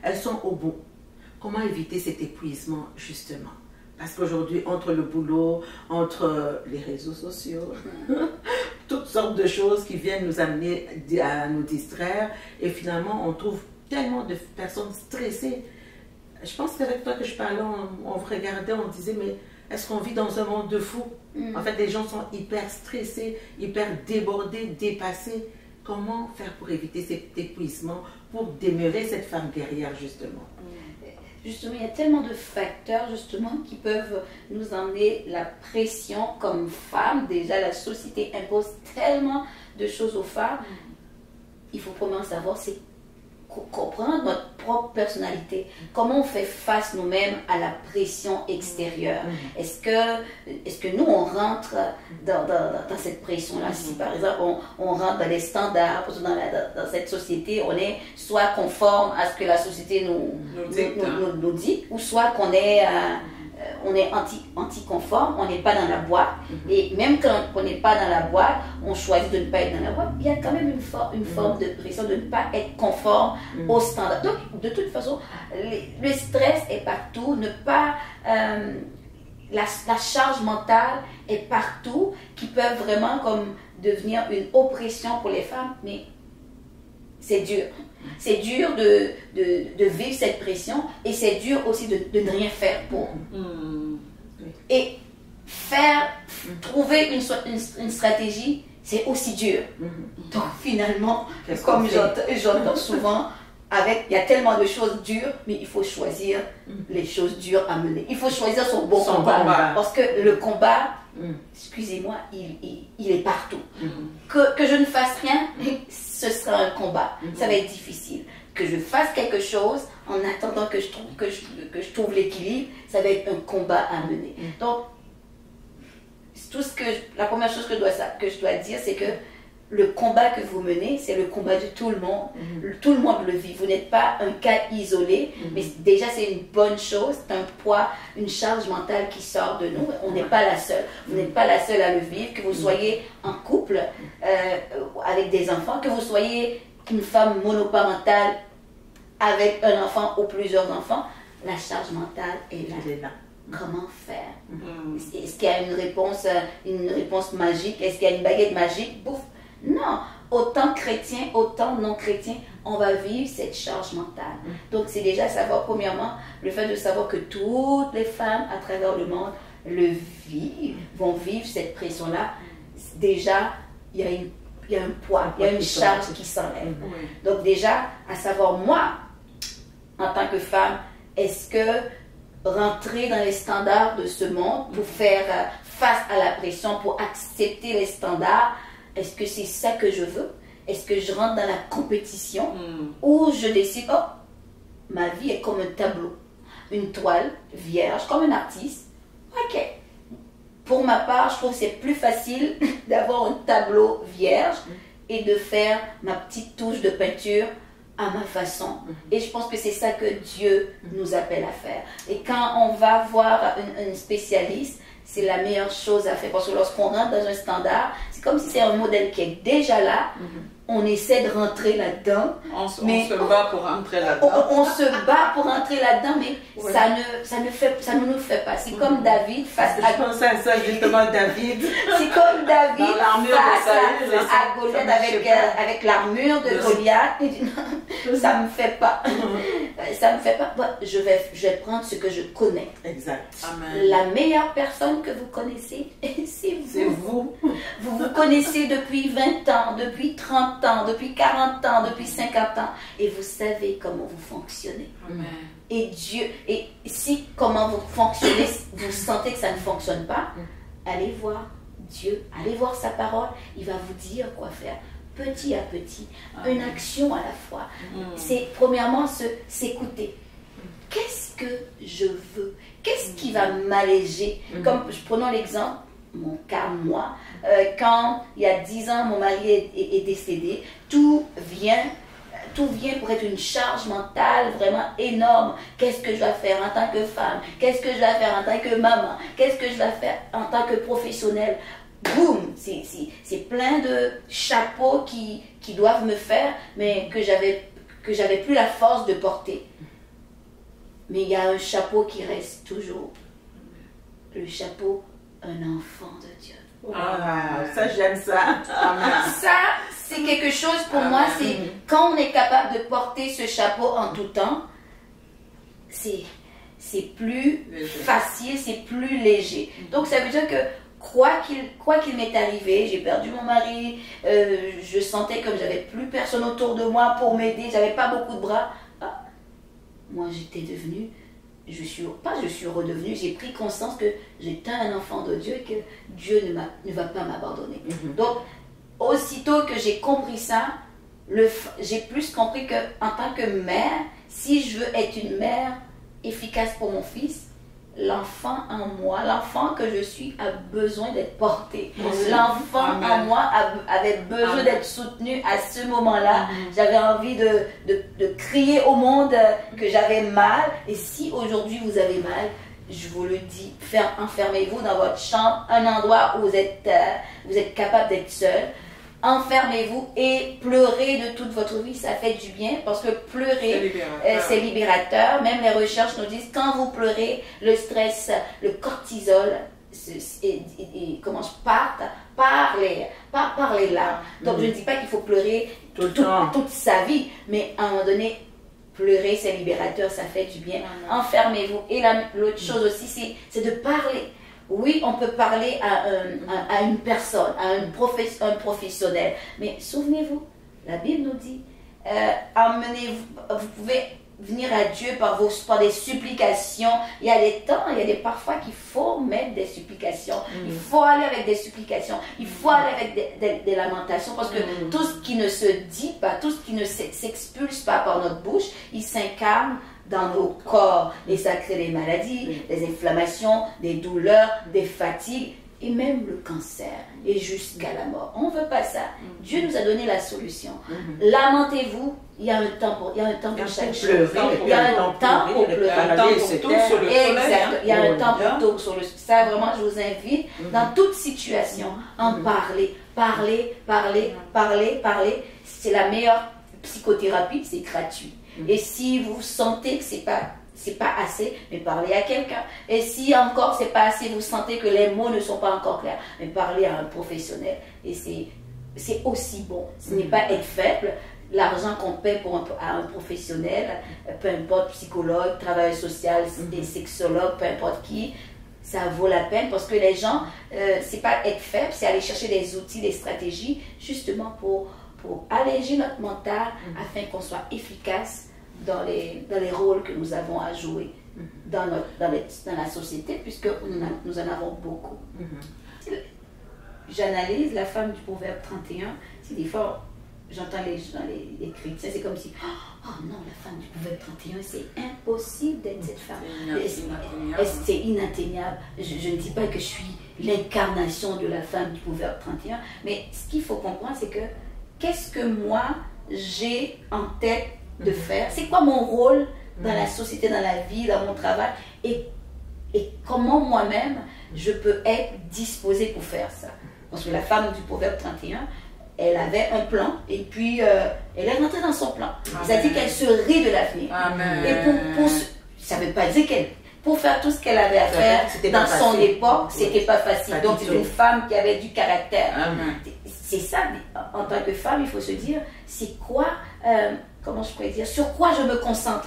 elles sont au bout. Comment éviter cet épuisement justement? Parce qu'aujourd'hui, entre le boulot, entre les réseaux sociaux, toutes sortes de choses qui viennent nous amener à nous distraire, et finalement, on trouve tellement de personnes stressées. Je pense qu'avec toi que je parlais, on regardait, on disait, mais est-ce qu'on vit dans un monde de fous? En fait, les gens sont hyper stressés, hyper débordés, dépassés. Comment faire pour éviter cet épuisement, pour demeurer cette femme guerrière, justement?
Justement, il y a tellement de facteurs, justement, qui peuvent nous emmener la pression comme femmes. Déjà, la société impose tellement de choses aux femmes. Il faut premièrement savoir, c'est comprendre notre propre personnalité. Comment on fait face nous-mêmes à la pression extérieure? Est-ce que nous, on rentre dans cette pression-là? Si par exemple, on rentre dans les standards, parce que dans cette société, on est soit conforme à ce que la société nous dit, ou soit qu'on est... on est anti-conforme, on n'est pas dans la boîte. Et même quand on n'est pas dans la boîte, on choisit de ne pas être dans la boîte. Il y a quand même une forme de pression de ne pas être conforme aux standards. Donc, de toute façon, le stress est partout. La charge mentale est partout, qui peuvent vraiment comme devenir une oppression pour les femmes. Mais c'est dur. C'est dur de vivre cette pression et c'est dur aussi de ne rien faire pour. Et trouver une stratégie, c'est aussi dur. Donc finalement, comme j'entends souvent, il y a tellement de choses dures, mais il faut choisir les choses dures à mener. Il faut choisir son bon combat. Parce que le combat, excusez-moi, il est partout. Que je ne fasse rien, ce sera un combat. Ça va être difficile. Que je fasse quelque chose en attendant que je trouve l'équilibre, ça va être un combat à mener. Donc, la première chose que je dois dire, c'est que le combat que vous menez, c'est le combat de tout le monde. Tout le monde le vit. Vous n'êtes pas un cas isolé, mais déjà c'est une bonne chose. C'est un poids, une charge mentale qui sort de nous. On n'est pas la seule. Vous n'êtes pas la seule à le vivre. Que vous soyez en couple avec des enfants, que vous soyez une femme monoparentale avec un enfant ou plusieurs enfants, la charge mentale est là. Comment faire? Est-ce qu'il y a une réponse magique? Est-ce qu'il y a une baguette magique? Bouf! Non, autant chrétiens, autant non chrétiens, on va vivre cette charge mentale. Donc c'est déjà savoir, premièrement, le fait de savoir que toutes les femmes à travers le monde vont vivre cette pression-là. Déjà, il y a un poids, il y a une charge qui s'enlève. Donc déjà, à savoir, moi, en tant que femme, est-ce que rentrer dans les standards de ce monde pour faire face à la pression, pour accepter les standards, est-ce que c'est ça que je veux? Est-ce que je rentre dans la compétition ou je décide, oh, ma vie est comme un tableau, une toile vierge, comme un artiste. Ok. Pour ma part, je trouve que c'est plus facile d'avoir un tableau vierge et de faire ma petite touche de peinture à ma façon. Et je pense que c'est ça que Dieu nous appelle à faire. Et quand on va voir un spécialiste, c'est la meilleure chose à faire. Parce que lorsqu'on rentre dans un standard, c'est comme si c'est un modèle qui est déjà là. On essaie de rentrer là-dedans.
On se bat pour rentrer là-dedans.
On se bat pour rentrer là-dedans, mais ça ne nous fait pas. C'est comme David face à...
Je pensais à ça justement, David.
C'est comme David face
Saül,
à Goliath avec l'armure de Goliath. Il dit, non, ça ne me fait pas. Ça ne me fait pas. Bon, je vais prendre ce que je connais.
Exact.
Amen.
La meilleure personne que vous connaissez, c'est vous.
C'est vous.
Vous vous connaissez depuis 20 ans, depuis 30 ans, depuis 40 ans, depuis 50 ans. Et vous savez comment vous fonctionnez.
Amen.
Et Dieu, et si comment vous fonctionnez, vous sentez que ça ne fonctionne pas, allez voir Dieu, allez voir sa parole, il va vous dire quoi faire. Petit à petit, une action à la fois. C'est premièrement s'écouter. Qu'est-ce que je veux? Qu'est-ce qui va m'alléger? Comme prenons l'exemple, mon cas, moi, quand il y a 10 ans, mon mari est décédé, tout vient pour être une charge mentale vraiment énorme. Qu'est-ce que je dois faire en tant que femme? Qu'est-ce que je dois faire en tant que maman? Qu'est-ce que je dois faire en tant que professionnelle? Boum! C'est plein de chapeaux qui doivent me faire, mais que j'avais plus la force de porter. Mais il y a un chapeau qui reste toujours. Le chapeau, un enfant de Dieu.
Wow, ça j'aime ça.
Ça, c'est quelque chose pour moi, c'est quand on est capable de porter ce chapeau en tout temps, c'est plus facile, c'est plus léger. Donc ça veut dire que quoi qu'il m'est arrivé, j'ai perdu mon mari, je sentais comme j'avais plus personne autour de moi pour m'aider, j'avais pas beaucoup de bras. Ah, moi j'étais devenue, je suis redevenue, j'ai pris conscience que j'étais un enfant de Dieu et que Dieu ne va pas m'abandonner. Donc, aussitôt que j'ai compris ça, j'ai plus compris qu'en tant que mère, si je veux être une mère efficace pour mon fils, l'enfant en moi, l'enfant que je suis a besoin d'être porté. L'enfant en moi avait besoin d'être soutenu à ce moment-là. J'avais envie de crier au monde que j'avais mal. Et si aujourd'hui vous avez mal, je vous le dis, enfermez-vous dans votre chambre, un endroit où vous êtes capable d'être seul. Enfermez-vous et pleurez de toute votre vie, ça fait du bien parce que pleurer, c'est libérateur. Même les recherches nous disent quand vous pleurez, le stress, le cortisol commence par les larmes. Donc je ne dis pas qu'il faut pleurer toute sa vie, mais à un moment donné, pleurer c'est libérateur, ça fait du bien. Enfermez-vous. Et l'autre chose aussi, c'est de parler. Oui, on peut parler à une personne, à un professionnel. Mais souvenez-vous, la Bible nous dit, vous pouvez venir à Dieu par des supplications. Il y a des temps, parfois qu'il faut mettre des supplications. Il faut aller avec des supplications. Il faut aller avec des lamentations. Parce que tout ce qui ne se dit pas, tout ce qui ne s'expulse pas par notre bouche, il s'incarne dans nos corps. Et ça crée des maladies, des inflammations, des douleurs, des fatigues et même le cancer et jusqu'à la mort. On ne veut pas ça. Dieu nous a donné la solution. Lamentez-vous, il y a un temps pour chaque chose. Il y a un temps pour pleurer. Exact. Il y a un temps pour tout sur le... Ça, vraiment, je vous invite, dans toute situation, en parler. Parler. C'est la meilleure psychothérapie, c'est gratuit. Et si vous sentez que c'est pas assez, mais parlez à quelqu'un. Et si encore c'est pas assez, vous sentez que les mots ne sont pas encore clairs, mais parlez à un professionnel. Et c'est aussi bon. Ce n'est pas être faible. L'argent qu'on paie à un professionnel, peu importe psychologue, travailleur social, et sexologue, peu importe qui, ça vaut la peine parce que les gens, c'est pas être faible, c'est aller chercher des outils, des stratégies, justement pour alléger notre mental afin qu'on soit efficace dans les rôles que nous avons à jouer dans la société, puisque nous en avons beaucoup. J'analyse la femme du proverbe 31, c'est des fois, j'entends les chrétiens, c'est comme si, oh non, la femme du proverbe 31, c'est impossible d'être cette femme. C'est inatteignable. Je ne dis pas que je suis l'incarnation de la femme du proverbe 31, mais ce qu'il faut comprendre, c'est que qu'est-ce que moi j'ai en tête de faire? C'est quoi mon rôle dans la société, dans la vie, dans mon travail? Et comment moi-même je peux être disposée pour faire ça? Parce que la femme du proverbe 31, elle avait un plan et puis elle est rentrée dans son plan. C'est-à-dire qu'elle se rit de l'avenir. Et ça ne veut pas dire qu'elle... Pour faire tout ce qu'elle avait à faire dans son époque, c'était pas facile. Donc c'est une femme qui avait du caractère. C'est ça, en tant que femme, il faut se dire, c'est quoi, comment je pourrais dire, sur quoi je me concentre.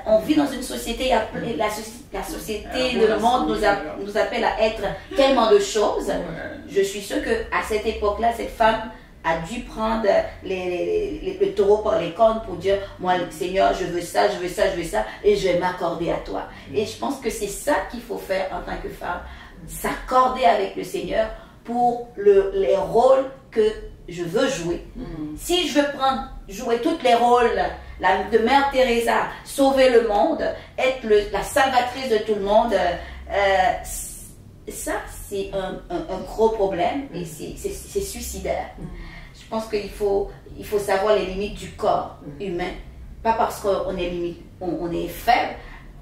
On vit dans une société, la société, le monde nous appelle à être tellement de choses. Je suis sûre qu'à cette époque-là, cette femme a dû prendre le taureau par les cornes pour dire, moi Seigneur, je veux ça, je veux ça, je veux ça, et je vais m'accorder à toi. Et je pense que c'est ça qu'il faut faire en tant que femme, s'accorder avec le Seigneur pour les rôles que je veux jouer. Si je veux jouer tous les rôles de Mère Teresa, sauver le monde, être la salvatrice de tout le monde, ça c'est un gros problème et c'est suicidaire. Je pense qu'il faut savoir les limites du corps humain, pas parce qu'on est limite, on est faible.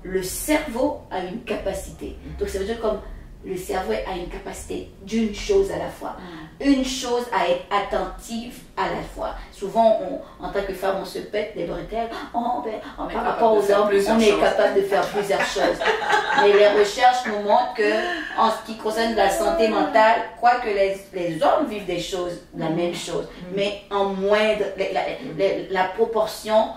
Le cerveau a une capacité, donc ça veut dire comme le cerveau a une capacité d'une chose à la fois, une chose à être attentive à la fois. Souvent, en tant que femme, on se pète les bretelles. Par rapport aux hommes, on est capable de faire plusieurs choses. Mais les recherches nous montrent que, en ce qui concerne la santé mentale, quoique les hommes vivent des choses, la même chose, mais en moindre, la proportion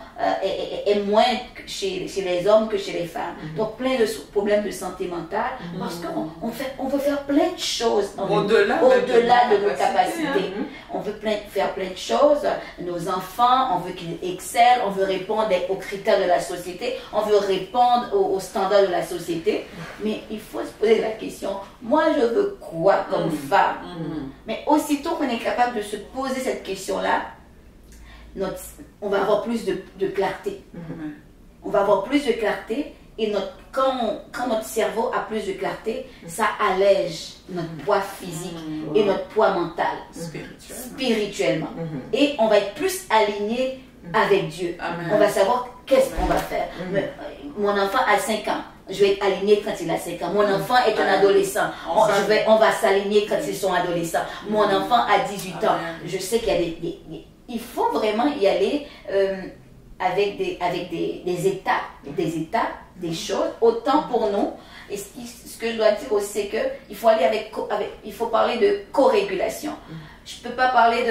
est moindre chez les hommes que chez les femmes. Donc, plein de problèmes de santé mentale, parce qu'on veut faire plein de choses au-delà de nos capacités. On veut faire plein de choses. Nos enfants, on veut qu'ils excellent, on veut répondre aux critères de la société, on veut répondre aux standards de la société. Mais il faut se poser la question, moi je veux quoi comme femme? Mais aussitôt qu'on est capable de se poser cette question-là, on va avoir plus de clarté. On va avoir plus de clarté. Et quand notre cerveau a plus de clarté, ça allège notre poids physique et notre poids mental, spirituellement. Et on va être plus aligné avec Dieu. On va savoir qu'est-ce qu'on va faire. Mon enfant a 5 ans. Je vais être aligné quand il a 5 ans. Mon enfant est un adolescent. On va s'aligner quand ils sont adolescents. Mon enfant a 18 ans. Je sais qu'il y a il faut vraiment y aller avec des étapes, des choses, autant pour nous. Et ce que je dois dire aussi, c'est qu'il faut aller il faut parler de co-régulation. Je ne peux pas parler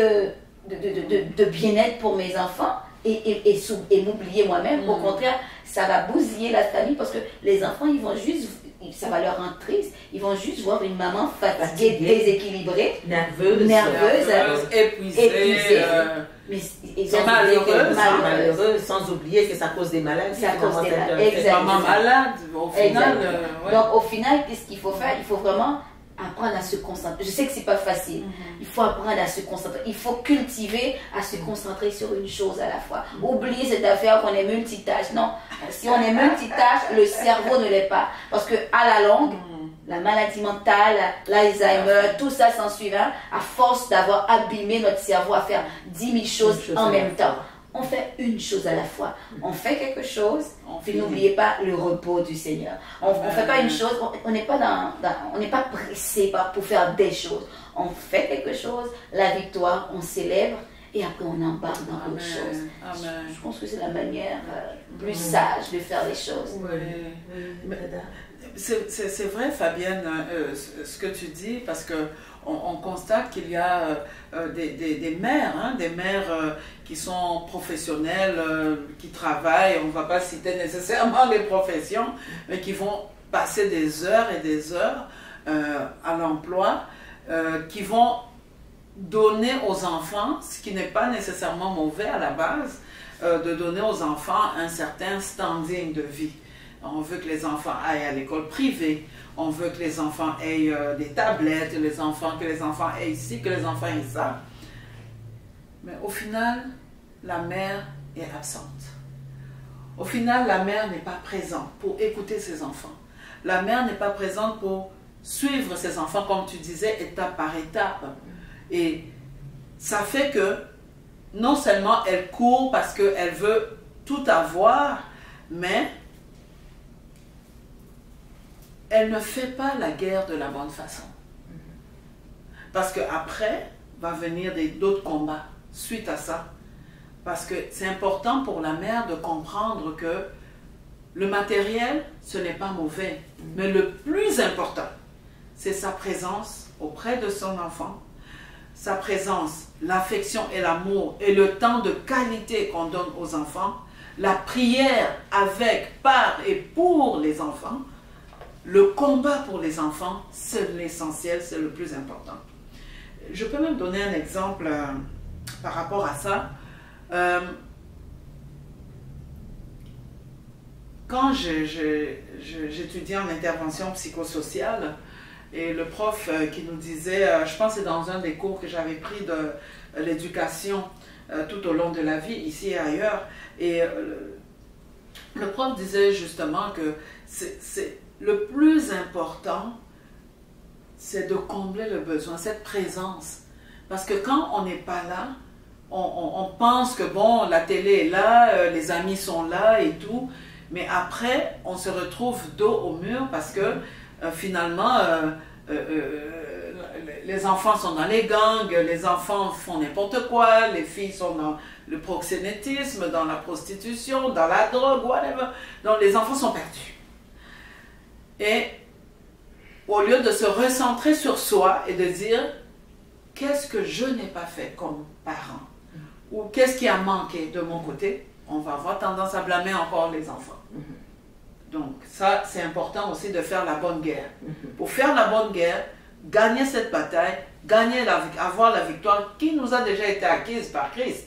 de bien-être pour mes enfants et m'oublier moi-même. Au contraire, ça va bousiller la famille parce que les enfants, ils vont juste, ça va leur rendre triste, ils vont juste voir une maman fatiguée, déséquilibrée, nerveuse, épuisée. Mais ils sont
malheureux, sans oublier que ça cause des maladies.
Ça cause des maladies.
Exactement. Malade, au final.
Donc au final, qu'est-ce qu'il faut faire? Il faut vraiment apprendre à se concentrer. Je sais que c'est pas facile. Il faut apprendre à se concentrer. Il faut cultiver à se concentrer sur une chose à la fois. Oublier cette affaire qu'on est multitâche. Non, si on est multitâche, le cerveau ne l'est pas. Parce que à la longue, la maladie mentale, l'Alzheimer, tout ça s'en suivant, à force d'avoir abîmé notre cerveau à faire 10 000 choses en même temps. On fait une chose à la fois. On fait quelque chose, puis n'oubliez pas le repos du Seigneur. On ne fait pas une chose, on n'est pas pressé pour faire des choses. On fait quelque chose, la victoire, on célèbre, et après on embarque dans autre chose. Je pense que c'est la manière plus sage de faire les choses.
C'est vrai, Fabienne, ce que tu dis, parce qu'on constate qu'il y a des mères, qui sont professionnelles, qui travaillent, on ne va pas citer nécessairement les professions, mais qui vont passer des heures et des heures à l'emploi, qui vont donner aux enfants, ce qui n'est pas nécessairement mauvais à la base, de donner aux enfants un certain standing de vie. On veut que les enfants aillent à l'école privée, on veut que les enfants aient des tablettes, que les enfants aient ci, que les enfants aient ça. Mais au final, la mère est absente. Au final, la mère n'est pas présente pour écouter ses enfants. La mère n'est pas présente pour suivre ses enfants, comme tu disais, étape par étape. Et ça fait que non seulement elle court parce qu'elle veut tout avoir, mais elle ne fait pas la guerre de la bonne façon. Parce qu'après, va venir d'autres combats suite à ça. Parce que c'est important pour la mère de comprendre que le matériel, ce n'est pas mauvais. Mais le plus important, c'est sa présence auprès de son enfant, sa présence, l'affection et l'amour et le temps de qualité qu'on donne aux enfants, la prière avec, par et pour les enfants, le combat pour les enfants, c'est l'essentiel, c'est le plus important. Je peux même donner un exemple par rapport à ça. Quand j'étudiais en intervention psychosociale, et le prof qui nous disait, je pense que c'est dans un des cours que j'avais pris de l'éducation tout au long de la vie, ici et ailleurs, et le prof disait justement que le plus important, c'est de combler le besoin, cette présence. Parce que quand on n'est pas là, on pense que bon, la télé est là, les amis sont là et tout, mais après, on se retrouve dos au mur parce que finalement, les enfants sont dans les gangs, les enfants font n'importe quoi, les filles sont dans le proxénétisme, dans la prostitution, dans la drogue, whatever. Donc les enfants sont perdus. Et au lieu de se recentrer sur soi et de dire qu'est-ce que je n'ai pas fait comme parent ou qu'est-ce qui a manqué de mon côté, on va avoir tendance à blâmer encore les enfants. Donc ça, c'est important aussi de faire la bonne guerre. Pour faire la bonne guerre, gagner cette bataille, avoir la victoire qui nous a déjà été acquise par Christ.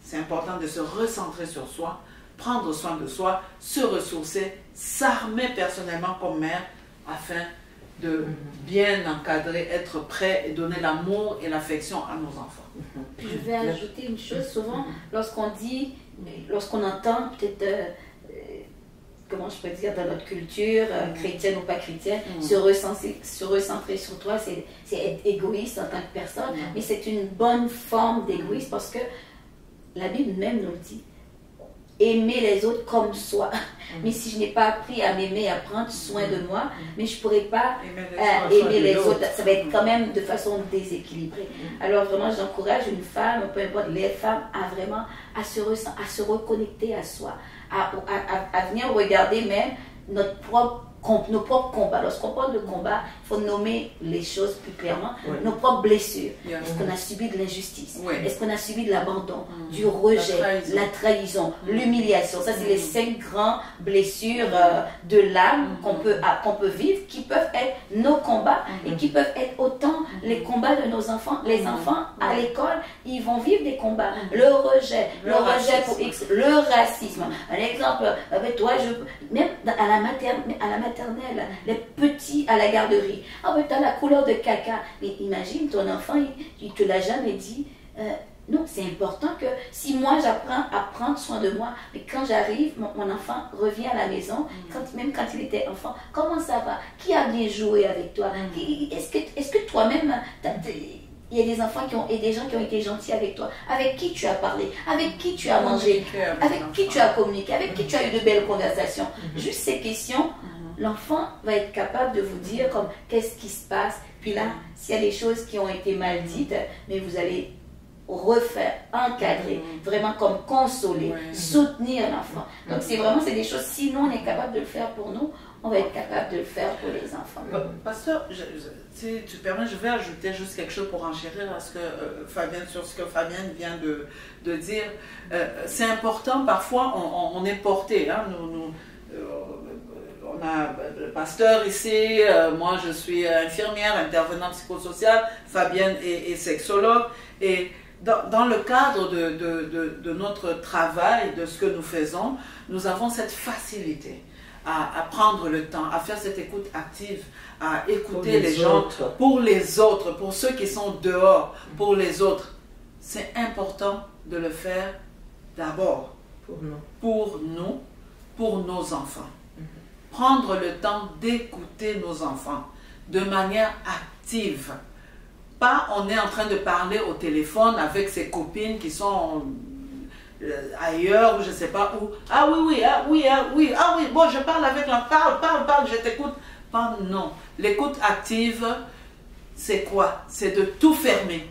C'est important de se recentrer sur soi, prendre soin de soi, se ressourcer, s'armer personnellement comme mère afin de bien encadrer, être prêt et donner l'amour et l'affection à nos enfants.
Je vais ajouter une chose, souvent lorsqu'on entend peut-être, comment je peux dire, dans notre culture, chrétienne ou pas chrétienne, se recentrer sur toi, c'est être égoïste en tant que personne, mais c'est une bonne forme d'égoïsme parce que la Bible même nous le dit. Aimer les autres comme soi. Mais si je n'ai pas appris à m'aimer, à prendre soin de moi, mais je ne pourrai pas aimer les autres. Ça va être quand même de façon déséquilibrée. Alors vraiment, j'encourage une femme, peu importe les femmes, à se reconnecter à soi, à venir regarder même nos propres combats. Lorsqu'on parle de combat, il faut nommer les choses plus clairement. Nos propres blessures. Est-ce qu'on a subi de l'injustice? Est-ce qu'on a subi de l'abandon, du rejet, la trahison, l'humiliation? Ça, c'est les 5 grandes blessures de l'âme qu'on peut vivre, qui peuvent être nos combats et qui peuvent être autant les combats de nos enfants. Les enfants, à l'école, ils vont vivre des combats. Le rejet pour X, le racisme. Un exemple, avec toi, même à la maternelle, les petits à la garderie. Ah, mais t'as la couleur de caca. Mais imagine, ton enfant, il te l'a jamais dit. Non, c'est important que si moi j'apprends à prendre soin de moi, mais quand j'arrive, mon enfant revient à la maison, même quand il était enfant, comment ça va? Qui a bien joué avec toi? Est-ce que toi-même, il y a des enfants et des gens qui ont été gentils avec toi, avec qui tu as parlé, avec qui tu as mangé, avec qui tu as communiqué, avec qui tu as eu de belles conversations. Juste ces questions, l'enfant va être capable de vous dire comme qu'est-ce qui se passe. Puis là, s'il y a des choses qui ont été mal dites, mais vous allez refaire, encadrer, vraiment comme consoler, soutenir l'enfant. Donc c'est des choses, si nous on est capable de le faire pour nous, on va être capable de le faire pour les enfants.
Pasteur, si tu permets, je vais ajouter juste quelque chose pour enchérir à ce que sur ce que Fabienne vient de dire. C'est important, parfois on est porté, hein, on a le pasteur ici, moi je suis infirmière, intervenante psychosociale, Fabienne est sexologue, et dans le cadre de notre travail, de ce que nous faisons, nous avons cette facilité à prendre le temps, à faire cette écoute active, à écouter les gens, pour les autres, pour ceux qui sont dehors, pour les autres. c'est important de le faire d'abord
Pour nous.
pour nos enfants. Prendre le temps d'écouter nos enfants de manière active. Pas on est en train de parler au téléphone avec ses copines qui sont ailleurs ou je ne sais pas où. Ah oui, bon je parle avec la parle, je t'écoute. Pas non. L'écoute active, c'est quoi? C'est de tout fermer.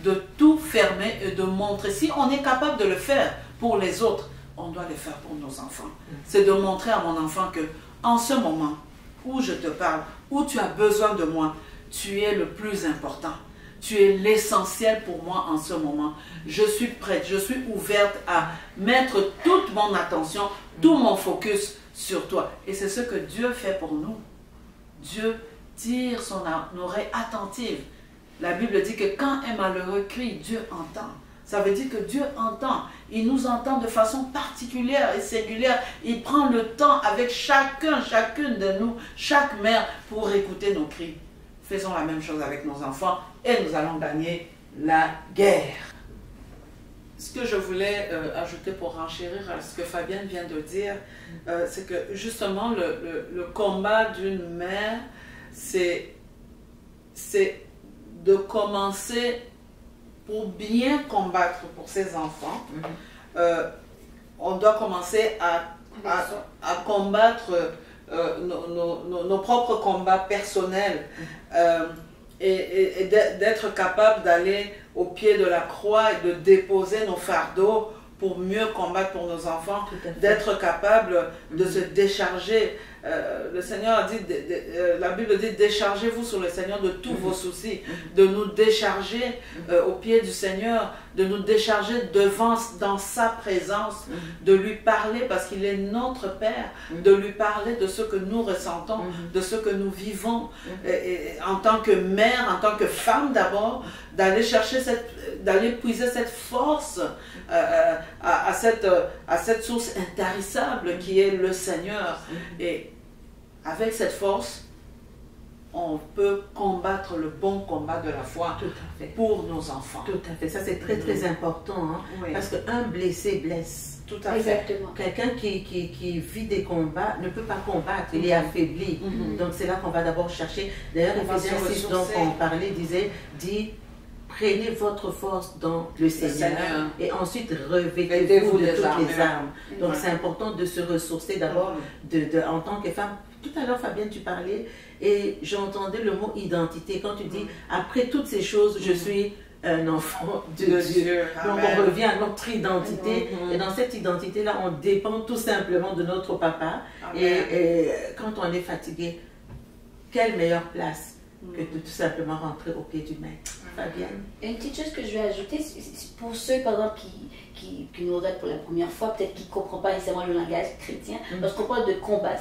De tout fermer et de montrer. Si on est capable de le faire pour les autres, on doit le faire pour nos enfants. C'est de montrer à mon enfant que en ce moment où je te parle, où tu as besoin de moi, tu es le plus important. Tu es l'essentiel pour moi en ce moment. Je suis prête, je suis ouverte à mettre toute mon attention, tout mon focus sur toi. Et c'est ce que Dieu fait pour nous. Dieu tire son oreille attentive. La Bible dit que quand un malheureux crie, Dieu entend. Ça veut dire que Dieu entend. Il nous entend de façon particulière et singulière. Il prend le temps avec chacune de nous, chaque mère, pour écouter nos cris. Faisons la même chose avec nos enfants et nous allons gagner la guerre. Ce que je voulais ajouter pour renchérir à ce que Fabienne vient de dire, c'est que justement le combat d'une mère, c'est de commencer pour bien combattre pour ses enfants. On doit commencer à combattre nos propres combats personnels et d'être capable d'aller au pied de la croix et de déposer nos fardeaux pour mieux combattre pour nos enfants, d'être capable de se décharger. Le Seigneur a dit, la Bible dit, déchargez-vous sur le Seigneur de tous vos soucis, de nous décharger au pied du Seigneur, de nous décharger dans sa présence, de lui parler parce qu'il est notre Père, de lui parler de ce que nous ressentons, de ce que nous vivons, et en tant que mère, en tant que femme d'abord, d'aller chercher d'aller puiser cette force à cette source intarissable qui est le Seigneur. Et avec cette force, on peut combattre le bon combat de la foi pour nos enfants.
Tout à fait. Ça, c'est très, très important. Hein,
oui.
Parce qu'un blessé blesse.
Tout à fait.
Exactement.
Quelqu'un qui vit des combats ne peut pas combattre, il est affaibli. Donc, c'est là qu'on va d'abord chercher. D'ailleurs, Ephésiens 6, dont on parlait, dit prenez votre force dans le Seigneur et ensuite revêtez-vous de toutes les armes. Donc, c'est important de se ressourcer d'abord en tant que femme. Tout à l'heure, Fabienne, tu parlais et j'entendais le mot identité. Quand tu dis, après toutes ces choses, je suis un enfant de Dieu. Donc, on revient à notre identité. Et dans cette identité-là, on dépend tout simplement de notre papa. Et quand on est fatigué, quelle meilleure place que de tout simplement rentrer au pied du maître. Fabienne?
Une petite chose que je vais ajouter, c'est pour ceux, par exemple, qui nous regardent pour la première fois, peut-être qui ne comprennent pas nécessairement le langage chrétien, lorsqu'on parle de combat,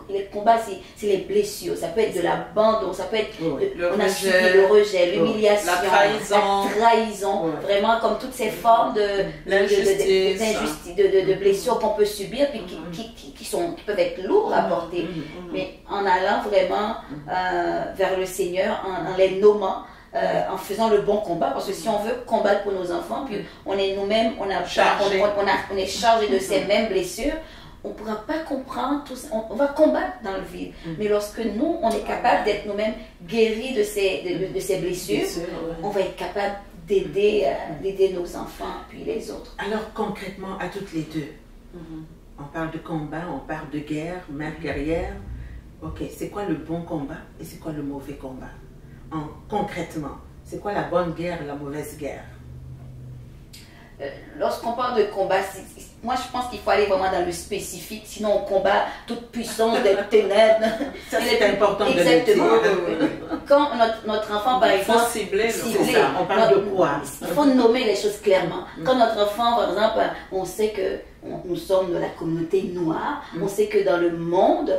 les combats, c'est les blessures, ça peut être de l'abandon, ça peut être, on a subi le rejet, l'humiliation, la trahison, vraiment comme toutes ces formes de blessures qu'on peut subir, puis qui peuvent être lourdes à porter. Mais en allant vraiment vers le Seigneur, en les nommant, en faisant le bon combat, parce que si on veut combattre pour nos enfants, puis on est nous-mêmes, on est chargé de ces mêmes blessures, on ne pourra pas comprendre tout ça. On va combattre dans le vide. Mais lorsque nous, on est capable d'être nous-mêmes guéris de ces blessures, on va être capable d'aider nos enfants, puis les autres.
Alors concrètement, à toutes les deux, on parle de combat, on parle de guerre, mère guerrière. Ok, c'est quoi le bon combat et c'est quoi le mauvais combat? Concrètement, c'est quoi la bonne guerre et la mauvaise guerre?
Lorsqu'on parle de combat, moi je pense qu'il faut aller vraiment dans le spécifique, sinon on combat toute puissance des ténèbres.
Ça c'est important de le dire.
Quand notre enfant, par exemple,
il faut cibler, on parle de quoi?
Il faut nommer les choses clairement. Quand notre enfant, par exemple, on sait que nous sommes de la communauté noire, on sait que dans le monde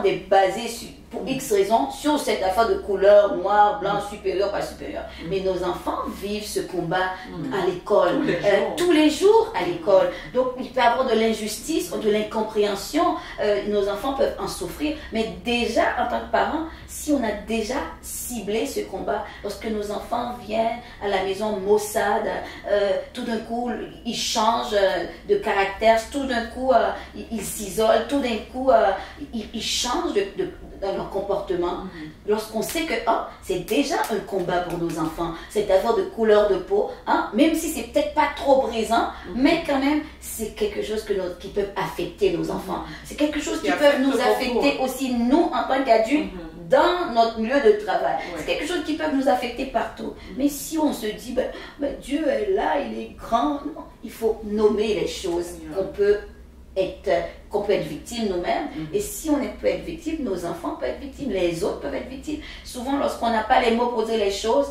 est basé pour X raisons sur cette affaire de couleur, noir, blanc, supérieur, pas supérieur. Mais nos enfants vivent ce combat à l'école, tous les jours à l'école. Donc il peut y avoir de l'injustice ou de l'incompréhension, nos enfants peuvent en souffrir. Mais déjà, en tant que parents, si on a déjà ciblé ce combat, lorsque nos enfants viennent à la maison maussade, tout d'un coup, ils changent de caractère, tout d'un coup, ils s'isolent, tout d'un coup, ils changent dans leur comportement. Lorsqu'on sait que c'est déjà un combat pour nos enfants, cette affaire de couleur de peau, même si c'est peut-être pas trop brisant, mais quand même, c'est quelque chose qui peut affecter nos enfants. C'est quelque chose qui peut nous affecter aussi, nous, en tant qu'adultes, dans notre milieu de travail. C'est quelque chose qui peut nous affecter partout. Mais si on se dit, Dieu est là, il est grand, non, il faut nommer les choses qu'on peut être victime nous-mêmes. Et si on peut être victime, nos enfants peuvent être victimes, les autres peuvent être victimes. Souvent, lorsqu'on n'a pas les mots pour dire les choses,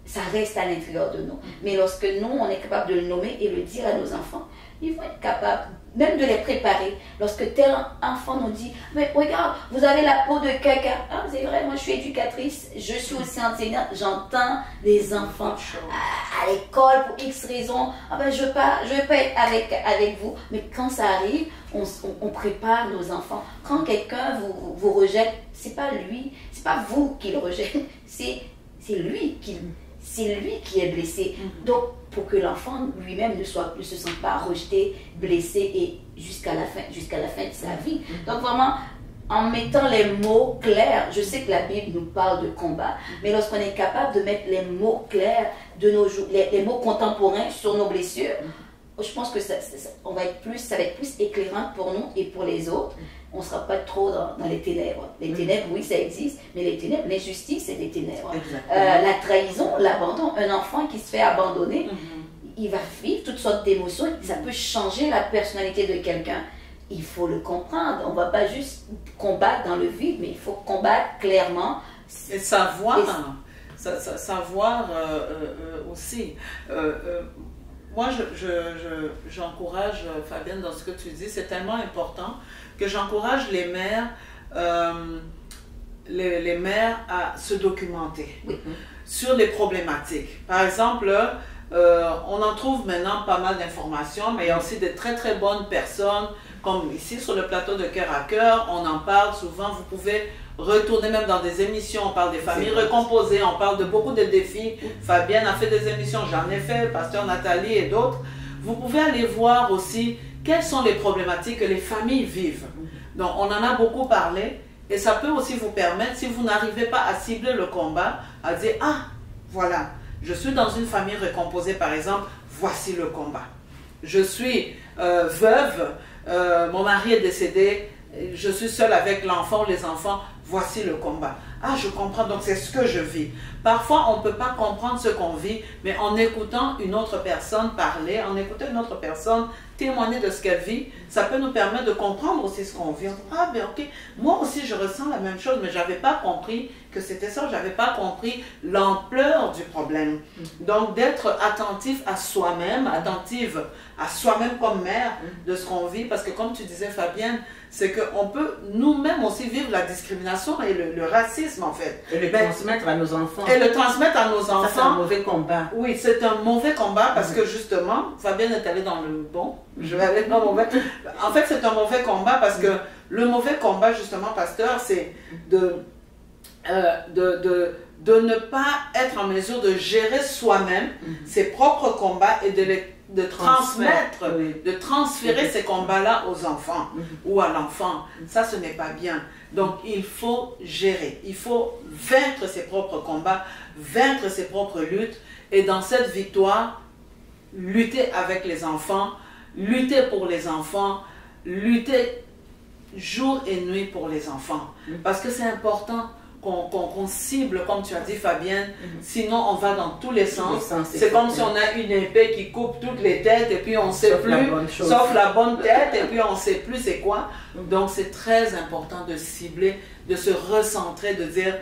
ça reste à l'intérieur de nous. Mais lorsque nous, on est capable de le nommer et le dire à nos enfants, ils vont être capables même de les préparer. Lorsque tel enfant nous dit, mais regarde, vous avez la peau de quelqu'un. C'est vrai, moi je suis éducatrice, je suis aussi enseignante, j'entends les enfants à l'école pour X raisons. Je veux pas être avec vous. Mais quand ça arrive, on prépare nos enfants. Quand quelqu'un vous rejette, c'est pas lui, c'est pas vous qui le rejette, c'est lui qui est blessé. Donc, pour que l'enfant lui-même ne se sente pas rejeté, blessé et jusqu'à la fin de sa vie. Donc vraiment, en mettant les mots clairs, je sais que la Bible nous parle de combat, mais lorsqu'on est capable de mettre les mots clairs de nos jours, les mots contemporains sur nos blessures, je pense que ça va être plus éclairant pour nous et pour les autres. On ne sera pas trop dans les ténèbres. Les ténèbres, oui, ça existe, mais les ténèbres, l'injustice, c'est des ténèbres. La trahison, l'abandon, un enfant qui se fait abandonner, il va vivre toutes sortes d'émotions, ça peut changer la personnalité de quelqu'un. Il faut le comprendre. On ne va pas juste combattre dans le vide, mais il faut combattre clairement.
Et savoir, savoir aussi. Moi, j'encourage, Fabienne, dans ce que tu dis, c'est tellement important que j'encourage les mères, les mères à se documenter sur les problématiques. Par exemple, on en trouve maintenant pas mal d'informations, mais il y a aussi de très très bonnes personnes, comme ici sur le plateau de Cœur à Cœur, on en parle souvent, vous pouvez retourner même dans des émissions, on parle des familles recomposées, on parle de beaucoup de défis. Fabienne a fait des émissions, j'en ai fait, Pasteur Nathalie et d'autres. Vous pouvez aller voir aussi quelles sont les problématiques que les familles vivent. Donc on en a beaucoup parlé et ça peut aussi vous permettre, si vous n'arrivez pas à cibler le combat, à dire voilà, je suis dans une famille recomposée par exemple, voici le combat. Je suis veuve, mon mari est décédé, je suis seule avec l'enfant ou les enfants, voici le combat. Je comprends, donc c'est ce que je vis. Parfois, on ne peut pas comprendre ce qu'on vit, mais en écoutant une autre personne parler, en écoutant une autre personne témoigner de ce qu'elle vit, ça peut nous permettre de comprendre aussi ce qu'on vit. Ok, moi aussi je ressens la même chose, mais je n'avais pas compris que c'était ça, je n'avais pas compris l'ampleur du problème. Donc d'être attentif à soi-même, attentive à soi-même comme mère de ce qu'on vit, parce que comme tu disais Fabienne, c'est qu'on peut nous-mêmes aussi vivre la discrimination et le racisme en fait.
Et le transmettre à nos enfants.
Et le transmettre à nos enfants.
Ça, c'est un mauvais combat.
Oui, c'est un mauvais combat parce que justement, Fabienne est allée dans le bon, je vais aller dans le mauvais. En fait, c'est un mauvais combat parce que le mauvais combat, justement, pasteur, c'est de ne pas être en mesure de gérer soi-même ses propres combats et de transmettre, de transférer ces combats-là aux enfants ou à l'enfant. Ça, ce n'est pas bien. Donc, il faut gérer. Il faut vaincre ses propres combats, vaincre ses propres luttes. Et dans cette victoire, lutter avec les enfants, lutter pour les enfants, lutter jour et nuit pour les enfants. Parce que c'est important qu'on cible, comme tu as dit Fabienne, sinon on va dans tous les sens. C'est comme si on a une épée qui coupe toutes les têtes et puis on ne sait plus, sauf la bonne tête, et puis on ne sait plus c'est quoi. Donc c'est très important de cibler, de se recentrer, de dire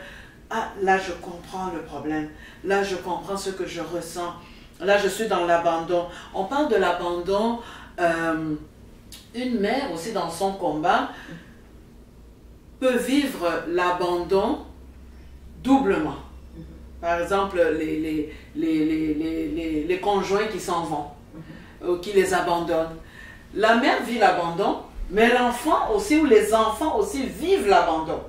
là je comprends le problème, là je comprends ce que je ressens, là je suis dans l'abandon. On parle de l'abandon une mère aussi dans son combat peut vivre l'abandon doublement. Par exemple, les conjoints qui s'en vont, ou qui les abandonnent. La mère vit l'abandon, mais l'enfant aussi, ou les enfants aussi vivent l'abandon.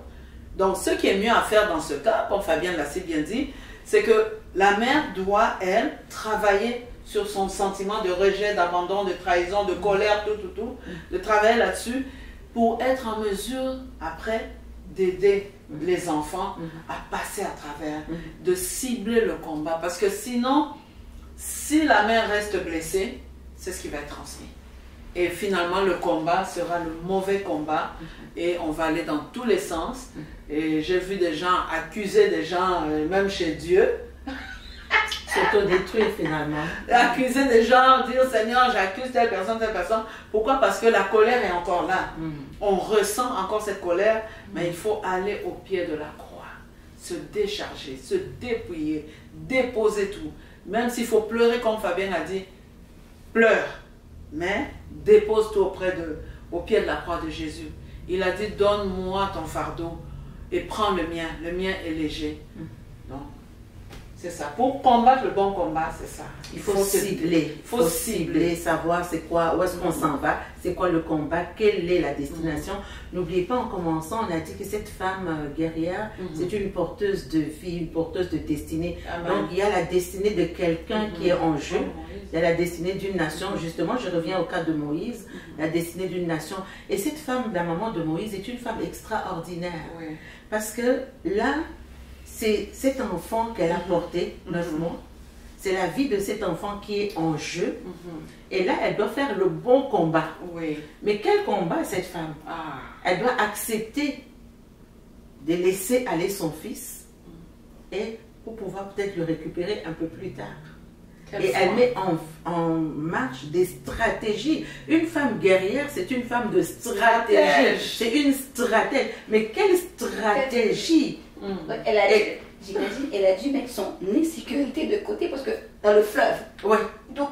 Donc, ce qui est mieux à faire dans ce cas, comme Fabienne l'a si bien dit, c'est que la mère doit, elle, travailler sur son sentiment de rejet, d'abandon, de trahison, de colère, tout, de travailler là-dessus pour être en mesure, après, d'aider les enfants à passer à travers, de cibler le combat. Parce que sinon, si la mère reste blessée, c'est ce qui va être transmis. Et finalement, le combat sera le mauvais combat et on va aller dans tous les sens. Et j'ai vu des gens accuser des gens, même chez Dieu,
s'autodétruire finalement.
Accuser des gens, dire Seigneur, j'accuse telle personne. Pourquoi? Parce que la colère est encore là. On ressent encore cette colère, mais il faut aller au pied de la croix, se décharger, se dépouiller, déposer tout. Même s'il faut pleurer, comme Fabien a dit, pleure, mais dépose tout au pied de la croix de Jésus. Il a dit, donne-moi ton fardeau et prends le mien est léger. Donc, c'est ça. Pour combattre le bon combat, c'est ça.
Il faut cibler. Il faut cibler, savoir c'est quoi, où est-ce qu'on s'en va, c'est quoi le combat, quelle est la destination. N'oubliez pas, en commençant, on a dit que cette femme guerrière, c'est une porteuse de vie, une porteuse de destinée.
Amen.
Donc, il y a la destinée de quelqu'un qui est en jeu. Il y a la destinée d'une nation. Justement, je reviens au cas de Moïse, la destinée d'une nation. Et cette femme, la maman de Moïse, est une femme extraordinaire.
Oui.
Parce que là, c'est cet enfant qu'elle a porté, 9 mois. C'est la vie de cet enfant qui est en jeu. Et là, elle doit faire le bon combat.
Oui.
Mais quel combat, cette femme? Elle doit accepter de laisser aller son fils et pour pouvoir peut-être le récupérer un peu plus tard. Et elle met en marche des stratégies. Une femme guerrière, c'est une femme de stratégie. C'est une stratège. Mais quelle stratégie?
J'imagine, elle a dû mettre son insécurité de côté parce que dans le fleuve.
Ouais.
Donc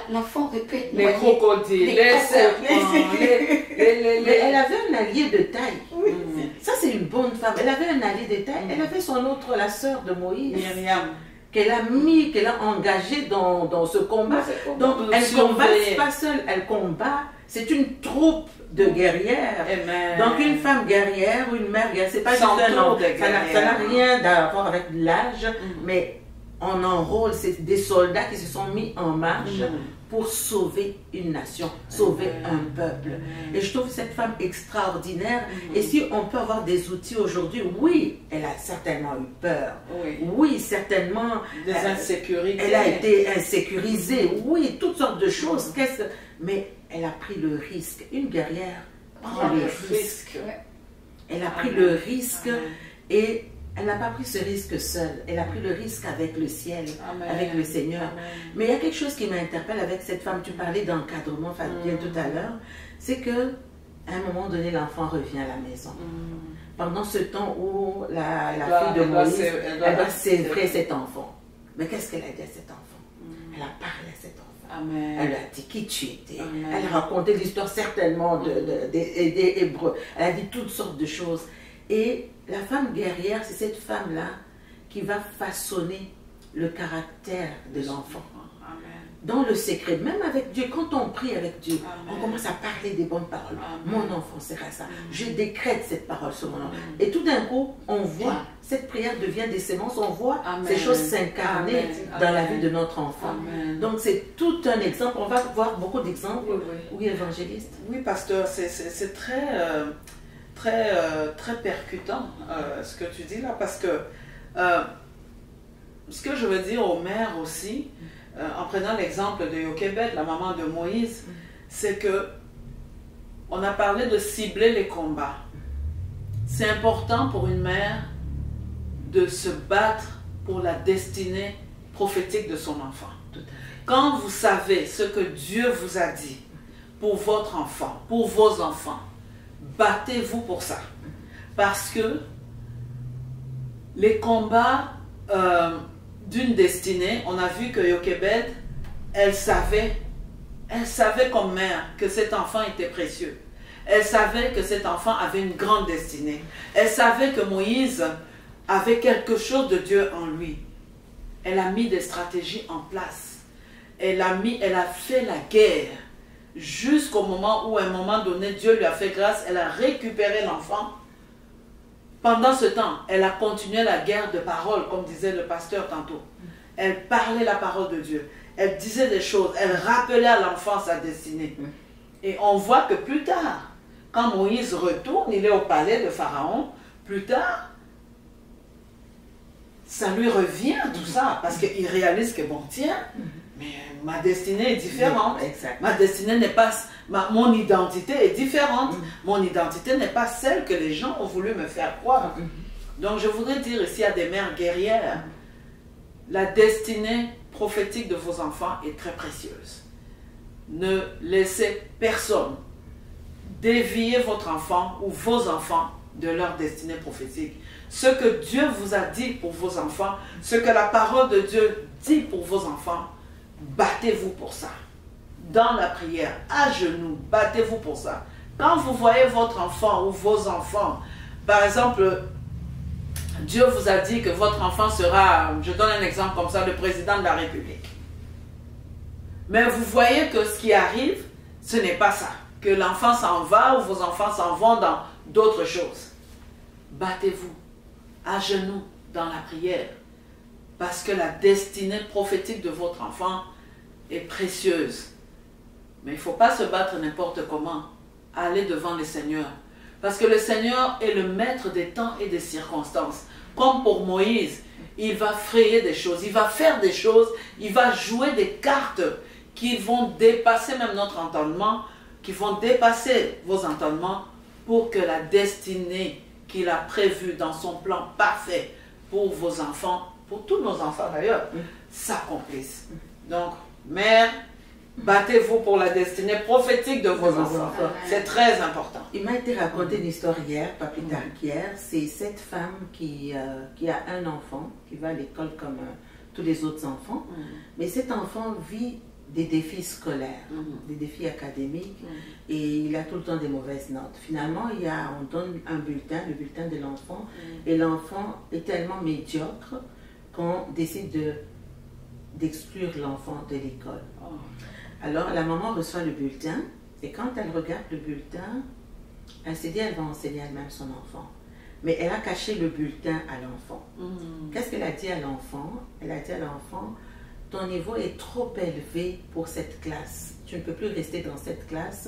l'enfant aurait pu être
Les
noyé.
crocodiles, les serpents,
Mais elle avait un allié de taille. Ça, c'est une bonne femme. Elle avait un allié de taille. Elle avait son autre, la sœur de Moïse.
Myriam.
Qu'elle a mis, qu'elle a engagé dans ce combat. Donc, elle ne combat pas seule, elle combat. C'est une troupe de guerrières.
Amen.
Donc, une femme guerrière ou une mère guerrière, c'est pas juste un homme. Ça n'a rien à voir avec l'âge, mais on enrôle, c'est des soldats qui se sont mis en marche pour sauver une nation, sauver un peuple. Et je trouve cette femme extraordinaire. Et si on peut avoir des outils aujourd'hui, oui, elle a certainement eu peur. Oui, certainement.
Des insécurités.
Elle a été insécurisée. Oui, toutes sortes de choses. Mais elle a pris le risque. Une guerrière prend le risque. Elle a pris le risque et elle n'a pas pris ce risque seule. Elle a pris le risque avec le ciel, avec le Seigneur. Mais il y a quelque chose qui m'interpelle avec cette femme. Tu parlais d'encadrement, Fabien, tout à l'heure. C'est que à un moment donné, l'enfant revient à la maison. Pendant ce temps où la fille de Moïse, elle doit sévrer cet enfant. Mais qu'est-ce qu'elle a dit à cet enfant? Elle a parlé à cet enfant.
Amen.
Elle a dit qui tu étais. Elle a raconté l'histoire certainement des Hébreux. Elle a dit toutes sortes de choses. Et la femme guerrière, c'est cette femme-là qui va façonner le caractère de l'enfant. Dans le secret, même avec Dieu, quand on prie avec Dieu, on commence à parler des bonnes paroles. Mon enfant sera ça. Je décrète cette parole sur mon enfant. Et tout d'un coup, on voit, cette prière devient des semences, on voit ces choses s'incarner dans la vie de notre enfant. Donc c'est tout un exemple. On va voir beaucoup d'exemples. Oui, évangéliste.
Oui, pasteur, c'est très percutant ce que tu dis là, parce que ce que je veux dire aux mères aussi, en prenant l'exemple de Jochebed, la maman de Moïse, c'est que on a parlé de cibler les combats. C'est important pour une mère de se battre pour la destinée prophétique de son enfant. Quand vous savez ce que Dieu vous a dit pour votre enfant, pour vos enfants, battez-vous pour ça. Parce que les combats d'une destinée, on a vu que Jochebed, elle savait Elle savait comme mère que cet enfant était précieux. Elle savait que cet enfant avait une grande destinée. Elle savait que Moïse avait quelque chose de Dieu en lui. Elle a mis des stratégies en place. Elle a fait la guerre jusqu'au moment où, à un moment donné, Dieu lui a fait grâce. Elle a récupéré l'enfant. Pendant ce temps, elle a continué la guerre de parole, comme disait le pasteur tantôt. Elle parlait la parole de Dieu. Elle disait des choses. Elle rappelait à l'enfant sa destinée. Et on voit que plus tard, quand Moïse retourne, il est au palais de Pharaon. Plus tard, ça lui revient tout ça, parce qu'il réalise que bon, tiens, mais ma destinée est différente.
Exact.
Ma destinée n'est pas, mon identité est différente. Mon identité n'est pas celle que les gens ont voulu me faire croire. Donc je voudrais dire ici à des mères guerrières, la destinée prophétique de vos enfants est très précieuse. Ne laissez personne dévier votre enfant ou vos enfants de leur destinée prophétique. Ce que Dieu vous a dit pour vos enfants, ce que la parole de Dieu dit pour vos enfants, battez-vous pour ça. Dans la prière, à genoux, battez-vous pour ça. Quand vous voyez votre enfant ou vos enfants, par exemple, Dieu vous a dit que votre enfant sera, je donne un exemple comme ça, le président de la République. Mais vous voyez que ce qui arrive, ce n'est pas ça. Que l'enfant s'en va ou vos enfants s'en vont dans d'autres choses. Battez-vous à genoux dans la prière. Parce que la destinée prophétique de votre enfant est précieuse. Mais il ne faut pas se battre n'importe comment. Allez devant le Seigneur. Parce que le Seigneur est le maître des temps et des circonstances. Comme pour Moïse, il va frayer des choses, il va faire des choses, il va jouer des cartes qui vont dépasser même notre entendement, qui vont dépasser vos entendements pour que la destinée qu'il a prévue dans son plan parfait pour vos enfants, pour tous nos enfants d'ailleurs, s'accomplisse. Donc, mère, battez-vous pour la destinée prophétique de vos enfants. C'est très important.
Il m'a été raconté une histoire hier, pas plus tard qu'hier. C'est cette femme qui a un enfant, qui va à l'école comme tous les autres enfants. Mais cet enfant vit des défis scolaires, des défis académiques, et il a tout le temps des mauvaises notes. Finalement, on donne un bulletin, le bulletin de l'enfant, et l'enfant est tellement médiocre qu'on décide d'exclure l'enfant de l'école. Alors, la maman reçoit le bulletin, et quand elle regarde le bulletin, elle s'est dit elle va enseigner elle-même son enfant. Mais elle a caché le bulletin à l'enfant. Qu'est-ce qu'elle a dit à l'enfant? Elle a dit à l'enfant, ton niveau est trop élevé pour cette classe. Tu ne peux plus rester dans cette classe.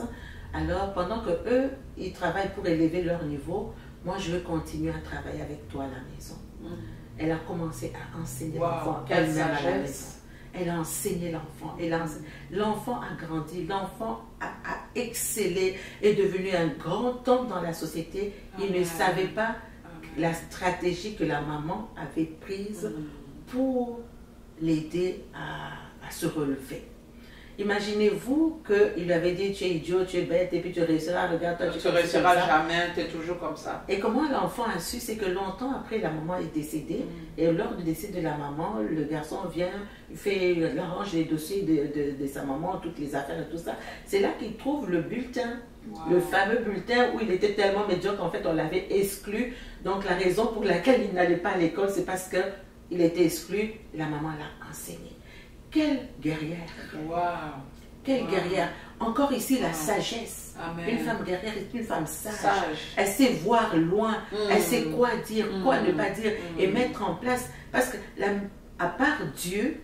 Alors, pendant que eux, ils travaillent pour élever leur niveau, moi, je veux continuer à travailler avec toi à la maison. Elle a commencé à enseigner l'enfant elle-même à la maison. Elle a enseigné l'enfant. L'enfant a grandi. L'enfant a excellé, est devenu un grand homme dans la société. Il ne savait pas la stratégie que la maman avait prise pour l'aider à se relever. Imaginez-vous qu'il lui avait dit tu es idiot, tu es bête, et puis tu réussiras, regarde-toi,
tu ne réussiras jamais, tu es toujours comme ça.
Et comment l'enfant a su, c'est que longtemps après, la maman est décédée, et lors du décès de la maman, le garçon vient, il arrange les dossiers de sa maman, toutes les affaires et tout ça. C'est là qu'il trouve le bulletin, le fameux bulletin où il était tellement médiocre qu'en fait on l'avait exclu. Donc la raison pour laquelle il n'allait pas à l'école, c'est parce qu'il était exclu, la maman l'a enseigné. Quelle guerrière! Quelle guerrière! Encore ici, la sagesse.
Amen.
Une femme guerrière est une femme sage. Elle sait voir loin. Elle sait quoi dire, quoi ne pas dire et mettre en place. Parce que, à part Dieu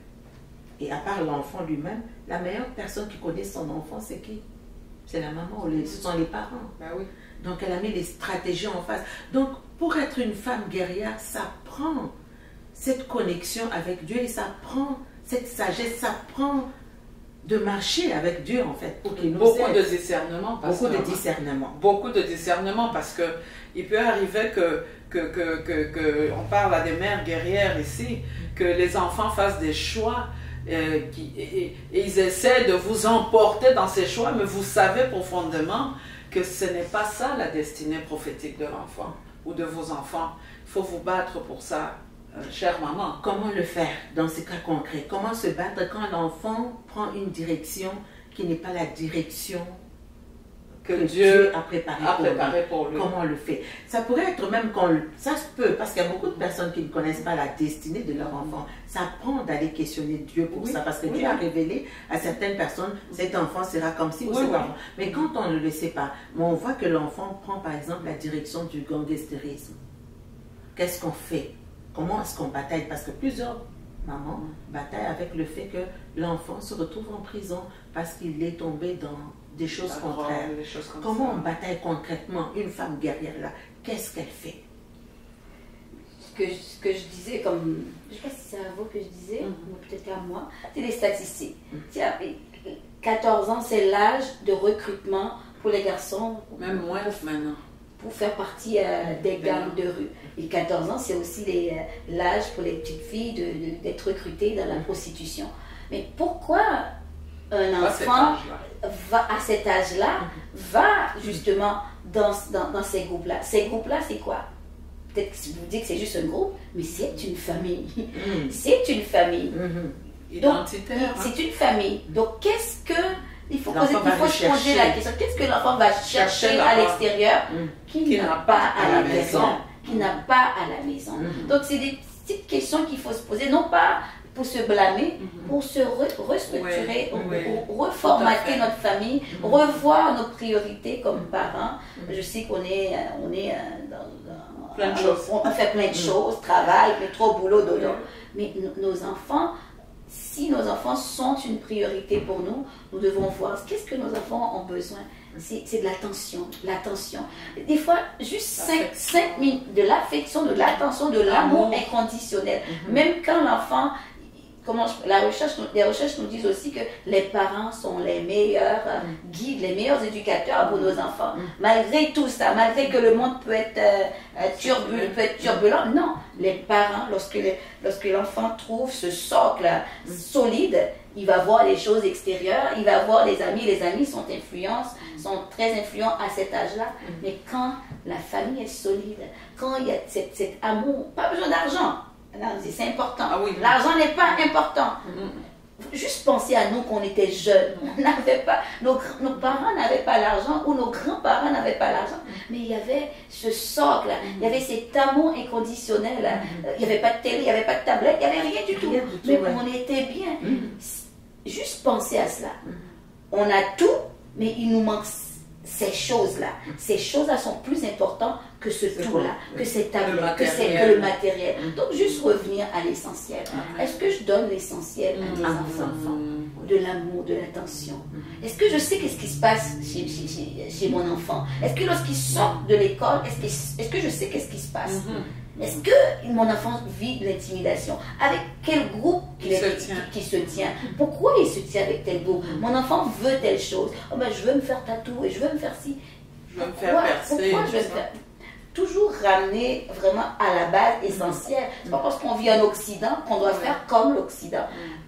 et à part l'enfant lui-même, la meilleure personne qui connaît son enfant, c'est qui? C'est la maman, ce sont les parents.
Ben oui.
Donc, elle a mis les stratégies en face. Donc, pour être une femme guerrière, ça prend cette connexion avec Dieu et ça prend cette sagesse, ça prend de marcher avec Dieu en fait pour qu'il nous aide.
Beaucoup de discernement.
Beaucoup de discernement.
Beaucoup de discernement parce que il peut arriver on parle à des mères guerrières ici, que les enfants fassent des choix et ils essaient de vous emporter dans ces choix, mais vous savez profondément que ce n'est pas ça la destinée prophétique de l'enfant ou de vos enfants. Il faut vous battre pour ça. Chère maman.
Comment le faire dans ces cas concrets? Comment se battre quand l'enfant prend une direction qui n'est pas la direction
Que
que
Dieu
Dieu a préparée
a
pour lui.
préparé pour lui.
Comment on le fait? Ça pourrait être même ça se peut, parce qu'il y a beaucoup de personnes qui ne connaissent pas la destinée de leur enfant. Ça prend d'aller questionner Dieu pour
Oui,
ça, parce que
oui.
Dieu a révélé à certaines personnes, cet enfant sera comme ci ou
Oui,
cet
oui.
enfant. Mais quand on ne le sait pas, on voit que l'enfant prend par exemple la direction du gangstérisme. Qu'est-ce qu'on fait? Comment est-ce qu'on bataille? Parce que plusieurs mamans bataillent avec le fait que l'enfant se retrouve en prison parce qu'il est tombé dans des choses
La
contraires.
drogue, les choses comme
Comment on
ça.
bataille concrètement une femme guerrière là? Qu'est-ce qu'elle fait?
Ce que je disais, comme, je ne sais pas si c'est à vous que je disais, ou peut-être à moi, c'est les statistiques. Tiens, 14 ans, c'est l'âge de recrutement pour les garçons,
Même moins maintenant.
pour faire partie des gangs de rue. Et 14 ans, c'est aussi l'âge pour les petites filles d'être recrutées dans la prostitution. Mais pourquoi un
Pas cet
enfant
âge-là.
va à cet âge-là, va justement dans ces groupes-là? Ces groupes-là, c'est quoi? Peut-être que vous dites que c'est juste un groupe, mais c'est une famille. C'est une famille.
Identitaire. hein.
C'est une famille. Donc, qu'est-ce que... Il faut,
L'enfant va
se poser
rechercher.
la question. Qu'est-ce que l'enfant va chercher à
là-bas.
l'extérieur qui n'a pas à la maison? Qui n'a pas à la maison. Donc, c'est des petites questions qu'il faut se poser, non pas pour se blâmer, pour se restructurer,
Oui, oui.
reformater
Tout à fait.
notre famille, revoir nos priorités comme parents. Je sais qu'on est, dans
Plein de choses.
on fait plein de choses, travail, métro, boulot, dodo. Mais nos enfants, si nos enfants sont une priorité pour nous, nous devons voir qu'est-ce que nos enfants ont besoin. C'est de l'attention. Des fois, juste 5 minutes de l'affection, de l'attention, de l'amour inconditionnel. Même quand l'enfant... les recherches nous disent aussi que les parents sont les meilleurs guides, les meilleurs éducateurs pour nos enfants. Malgré tout ça, malgré que le monde peut être turbulent, non. Les parents, lorsque l'enfant trouve ce socle solide, il va voir les choses extérieures, il va voir les amis sont très influents à cet âge-là. Mais quand la famille est solide, quand il y a cet amour, pas besoin d'argent. C'est important.
Ah oui.
L'argent n'est pas important. Juste penser à nous quand on était jeunes. On n'avait pas, nos parents n'avaient pas l'argent ou nos grands-parents n'avaient pas l'argent. Mais il y avait ce socle, il y avait cet amour inconditionnel. Il n'y avait pas de télé, il n'y avait pas de tablette, il n'y avait rien du tout. Mais on était bien. Juste penser à cela. On a tout, mais il nous manque ces choses-là. Ces choses-là sont plus importantes que ce tout-là, que ces tablettes, que le matériel. Donc, juste revenir à l'essentiel. Est-ce que je donne l'essentiel à mes enfants? De l'amour, de l'attention. Est-ce que je sais qu'est-ce qui se passe chez mon enfant? Est-ce que lorsqu'il sort de l'école, est-ce que je sais qu'est-ce qui se passe? Est-ce que mon enfant vit de l'intimidation? Avec quel groupe qui se tient? Pourquoi il se tient avec tel groupe? Mon enfant veut telle chose. Oh ben, je veux me faire tatouer, je veux me faire ci.
Je veux me faire percer.
Pourquoi je veux me faire... Toujours ramener vraiment à la base essentielle. C'est pas parce qu'on vit en Occident qu'on doit faire comme l'Occident.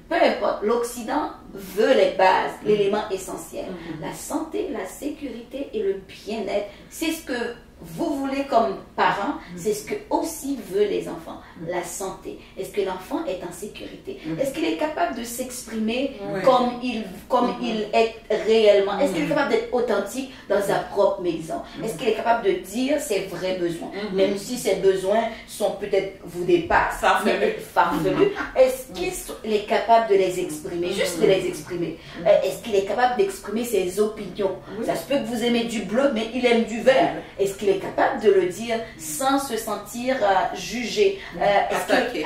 Peu importe, l'Occident veut les bases, l'élément essentiel. La santé, la sécurité et le bien-être. C'est ce que vous voulez comme parents, c'est ce que aussi veulent les enfants. La santé. Est-ce que l'enfant est en sécurité? Est-ce qu'il est capable de s'exprimer comme il est réellement? Est-ce qu'il est capable d'être authentique dans sa propre maison? Est-ce qu'il est capable de dire ses vrais besoins? Même si ses besoins sont peut-être vous dépassent, farfelus. Est-ce qu'il est capable de les exprimer? Juste de les exprimer. Est-ce qu'il est capable d'exprimer ses opinions? Ça se peut que vous aimez du bleu, mais il aime du vert. Est-ce qu'il est capable de le dire sans se sentir jugé?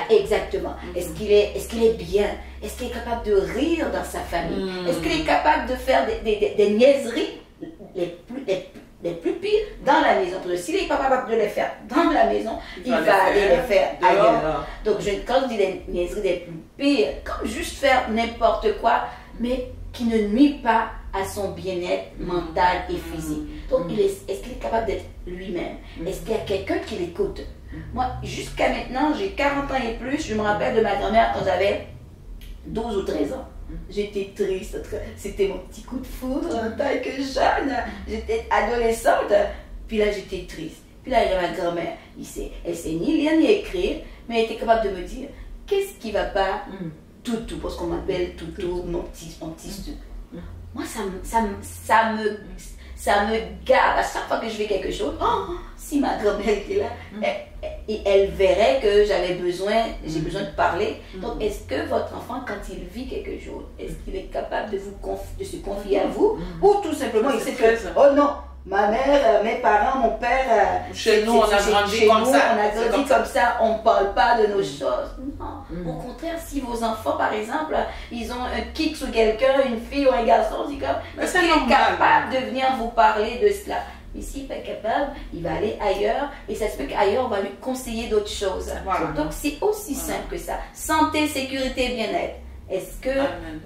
Exactement. Est-ce qu'il est bien? Est-ce qu'il est capable de rire dans sa famille? Est-ce qu'il est capable de faire des niaiseries les plus pires dans la maison? Parce que s'il n'est pas capable de les faire dans la maison, il va aller les faire ailleurs. Donc quand je dis des niaiseries les plus pires, comme juste faire n'importe quoi, mais qui ne nuit pas à son bien-être mental et physique. Donc, est-ce qu'il est capable d'être lui-même? Est-ce qu'il y a quelqu'un qui l'écoute? Moi, jusqu'à maintenant, j'ai 40 ans et plus, je me rappelle de ma grand-mère quand j'avais 12 ou 13 ans. J'étais triste, c'était mon petit coup de foudre en tant que jeune. J'étais adolescente, puis là, j'étais triste. Puis là, j'ai ma grand-mère, elle sait ni lire ni écrire, mais elle était capable de me dire, qu'est-ce qui va pas? Toutou, parce qu'on m'appelle Toutou, mon petit Moi, ça me garde à chaque fois que je fais quelque chose. Oh, si ma grand-mère était là, elle verrait que j'ai besoin de parler. Donc, est-ce que votre enfant, quand il vit quelque chose, est-ce qu'il est capable de se confier à vous, ou tout simplement il sait que, oh non, ma mère, mes parents, mon père,
chez nous, on a grandi comme ça.
On a grandi comme ça, on ne parle pas de nos choses. Non. Au contraire, si vos enfants, par exemple, ils ont un kick sur quelqu'un, une fille ou un garçon, c'est comme, est-ce qu'il est capable de venir vous parler de cela? Mais s'il n'est pas capable, il va aller ailleurs, et ça se peut qu'ailleurs, on va lui conseiller d'autres choses.
Voilà.
Donc, c'est aussi simple que ça. Santé, sécurité, bien-être. Est-ce que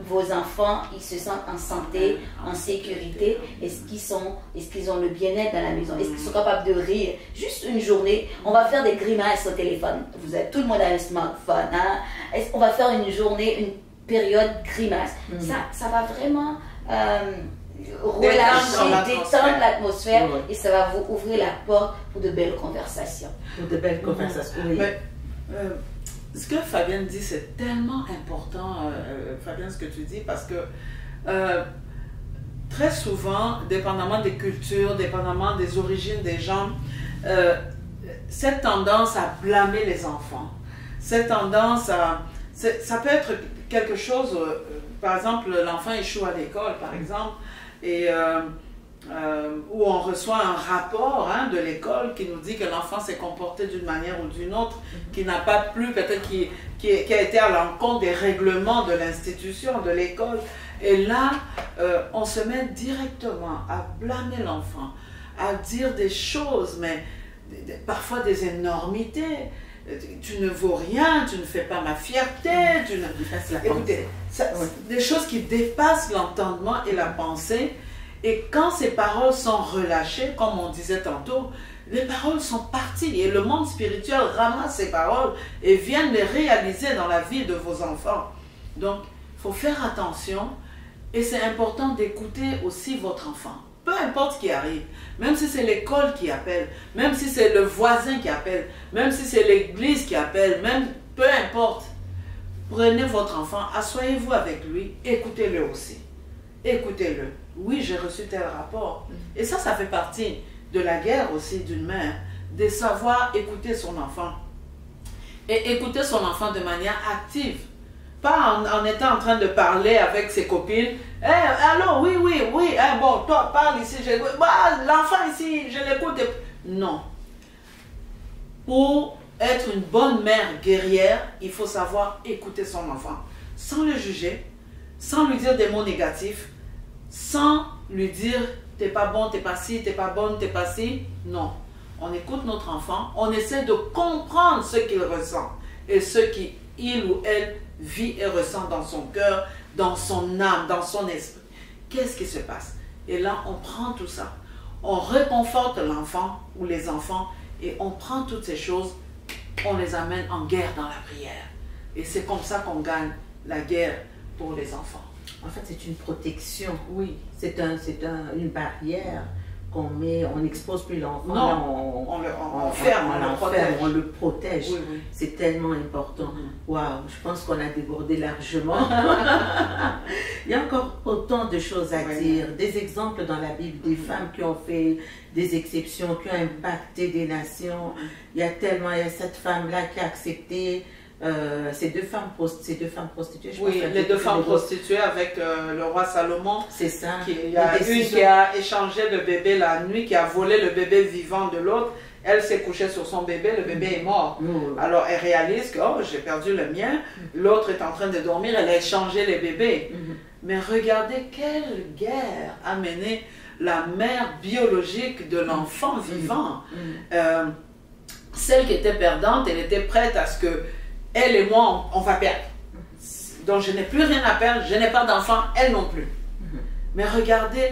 vos enfants, ils se sentent en santé, en sécurité? Est-ce qu'ils ont le bien-être dans la maison? Est-ce qu'ils sont capables de rire? Juste une journée, on va faire des grimaces au téléphone. Tout le monde a un smartphone. Hein? On va faire une journée, une période grimace. Ça va vraiment relâcher, détendre l'atmosphère, et ça va vous ouvrir la porte pour de belles conversations.
Pour de belles conversations, oui.
Mais, ce que Fabienne dit, c'est tellement important, Fabienne, ce que tu dis, parce que très souvent, dépendamment des cultures, dépendamment des origines des gens, cette tendance à blâmer les enfants, cette tendance à... Ça peut être quelque chose, par exemple, l'enfant échoue à l'école, par exemple, et où on reçoit un rapport de l'école qui nous dit que l'enfant s'est comporté d'une manière ou d'une autre, qui n'a pas plu, peut-être qui a été à l'encontre des règlements de l'institution, de l'école. Et là, on se met directement à blâmer l'enfant, à dire des choses, mais parfois des énormités. Tu ne vaux rien, tu ne fais pas ma fierté, tu ne... Écoutez, des choses qui dépassent l'entendement et la pensée. Et quand ces paroles sont relâchées, comme on disait tantôt, les paroles sont parties et le monde spirituel ramasse ces paroles et vient les réaliser dans la vie de vos enfants. Donc, il faut faire attention et c'est important d'écouter aussi votre enfant. Peu importe ce qui arrive, même si c'est l'école qui appelle, même si c'est le voisin qui appelle, même si c'est l'église qui appelle, même peu importe, prenez votre enfant, asseyez-vous avec lui, écoutez-le aussi. Écoutez-le. Oui, j'ai reçu tel rapport. Et ça fait partie de la guerre aussi d'une mère, de savoir écouter son enfant. Et écouter son enfant de manière active. Pas en étant en train de parler avec ses copines. Allô, oui, bon, toi, parle ici. L'enfant ici, je l'écoute. Non. Pour être une bonne mère guerrière, il faut savoir écouter son enfant. Sans le juger, sans lui dire des mots négatifs, sans lui dire t'es pas bon, t'es pas ci, t'es pas bonne, t'es pas ci. Non. On écoute notre enfant, on essaie de comprendre ce qu'il ressent et ce qu'il ou elle vit et ressent dans son cœur, dans son âme, dans son esprit. Qu'est-ce qui se passe? Et là, on prend tout ça. On réconforte l'enfant ou les enfants et on prend toutes ces choses, on les amène en guerre dans la prière. Et c'est comme ça qu'on gagne la guerre pour les enfants.
En fait, c'est une protection.
Oui.
C'est une barrière qu'on met, on n'expose plus l'enfant.
Non, on ferme,
on le protège.
Oui, oui.
C'est tellement important. Waouh, je pense qu'on a débordé largement. Il y a encore autant de choses à dire. Des exemples dans la Bible, des femmes qui ont fait des exceptions, qui ont impacté des nations. Il y a cette femme-là qui a accepté... ces deux femmes prostituées.
Les deux femmes prostituées avec le roi Salomon.
C'est ça.
Il y a une qui a échangé le bébé la nuit, qui a volé le bébé vivant de l'autre. Elle s'est couchée sur son bébé, le bébé est mort. Alors elle réalise que j'ai perdu le mien, l'autre est en train de dormir, elle a échangé les bébés. Mais regardez quelle guerre a mené la mère biologique de l'enfant vivant. Celle qui était perdante, elle était prête à ce que elle et moi, on va perdre. Donc je n'ai plus rien à perdre, je n'ai pas d'enfant, elle non plus. Mais regardez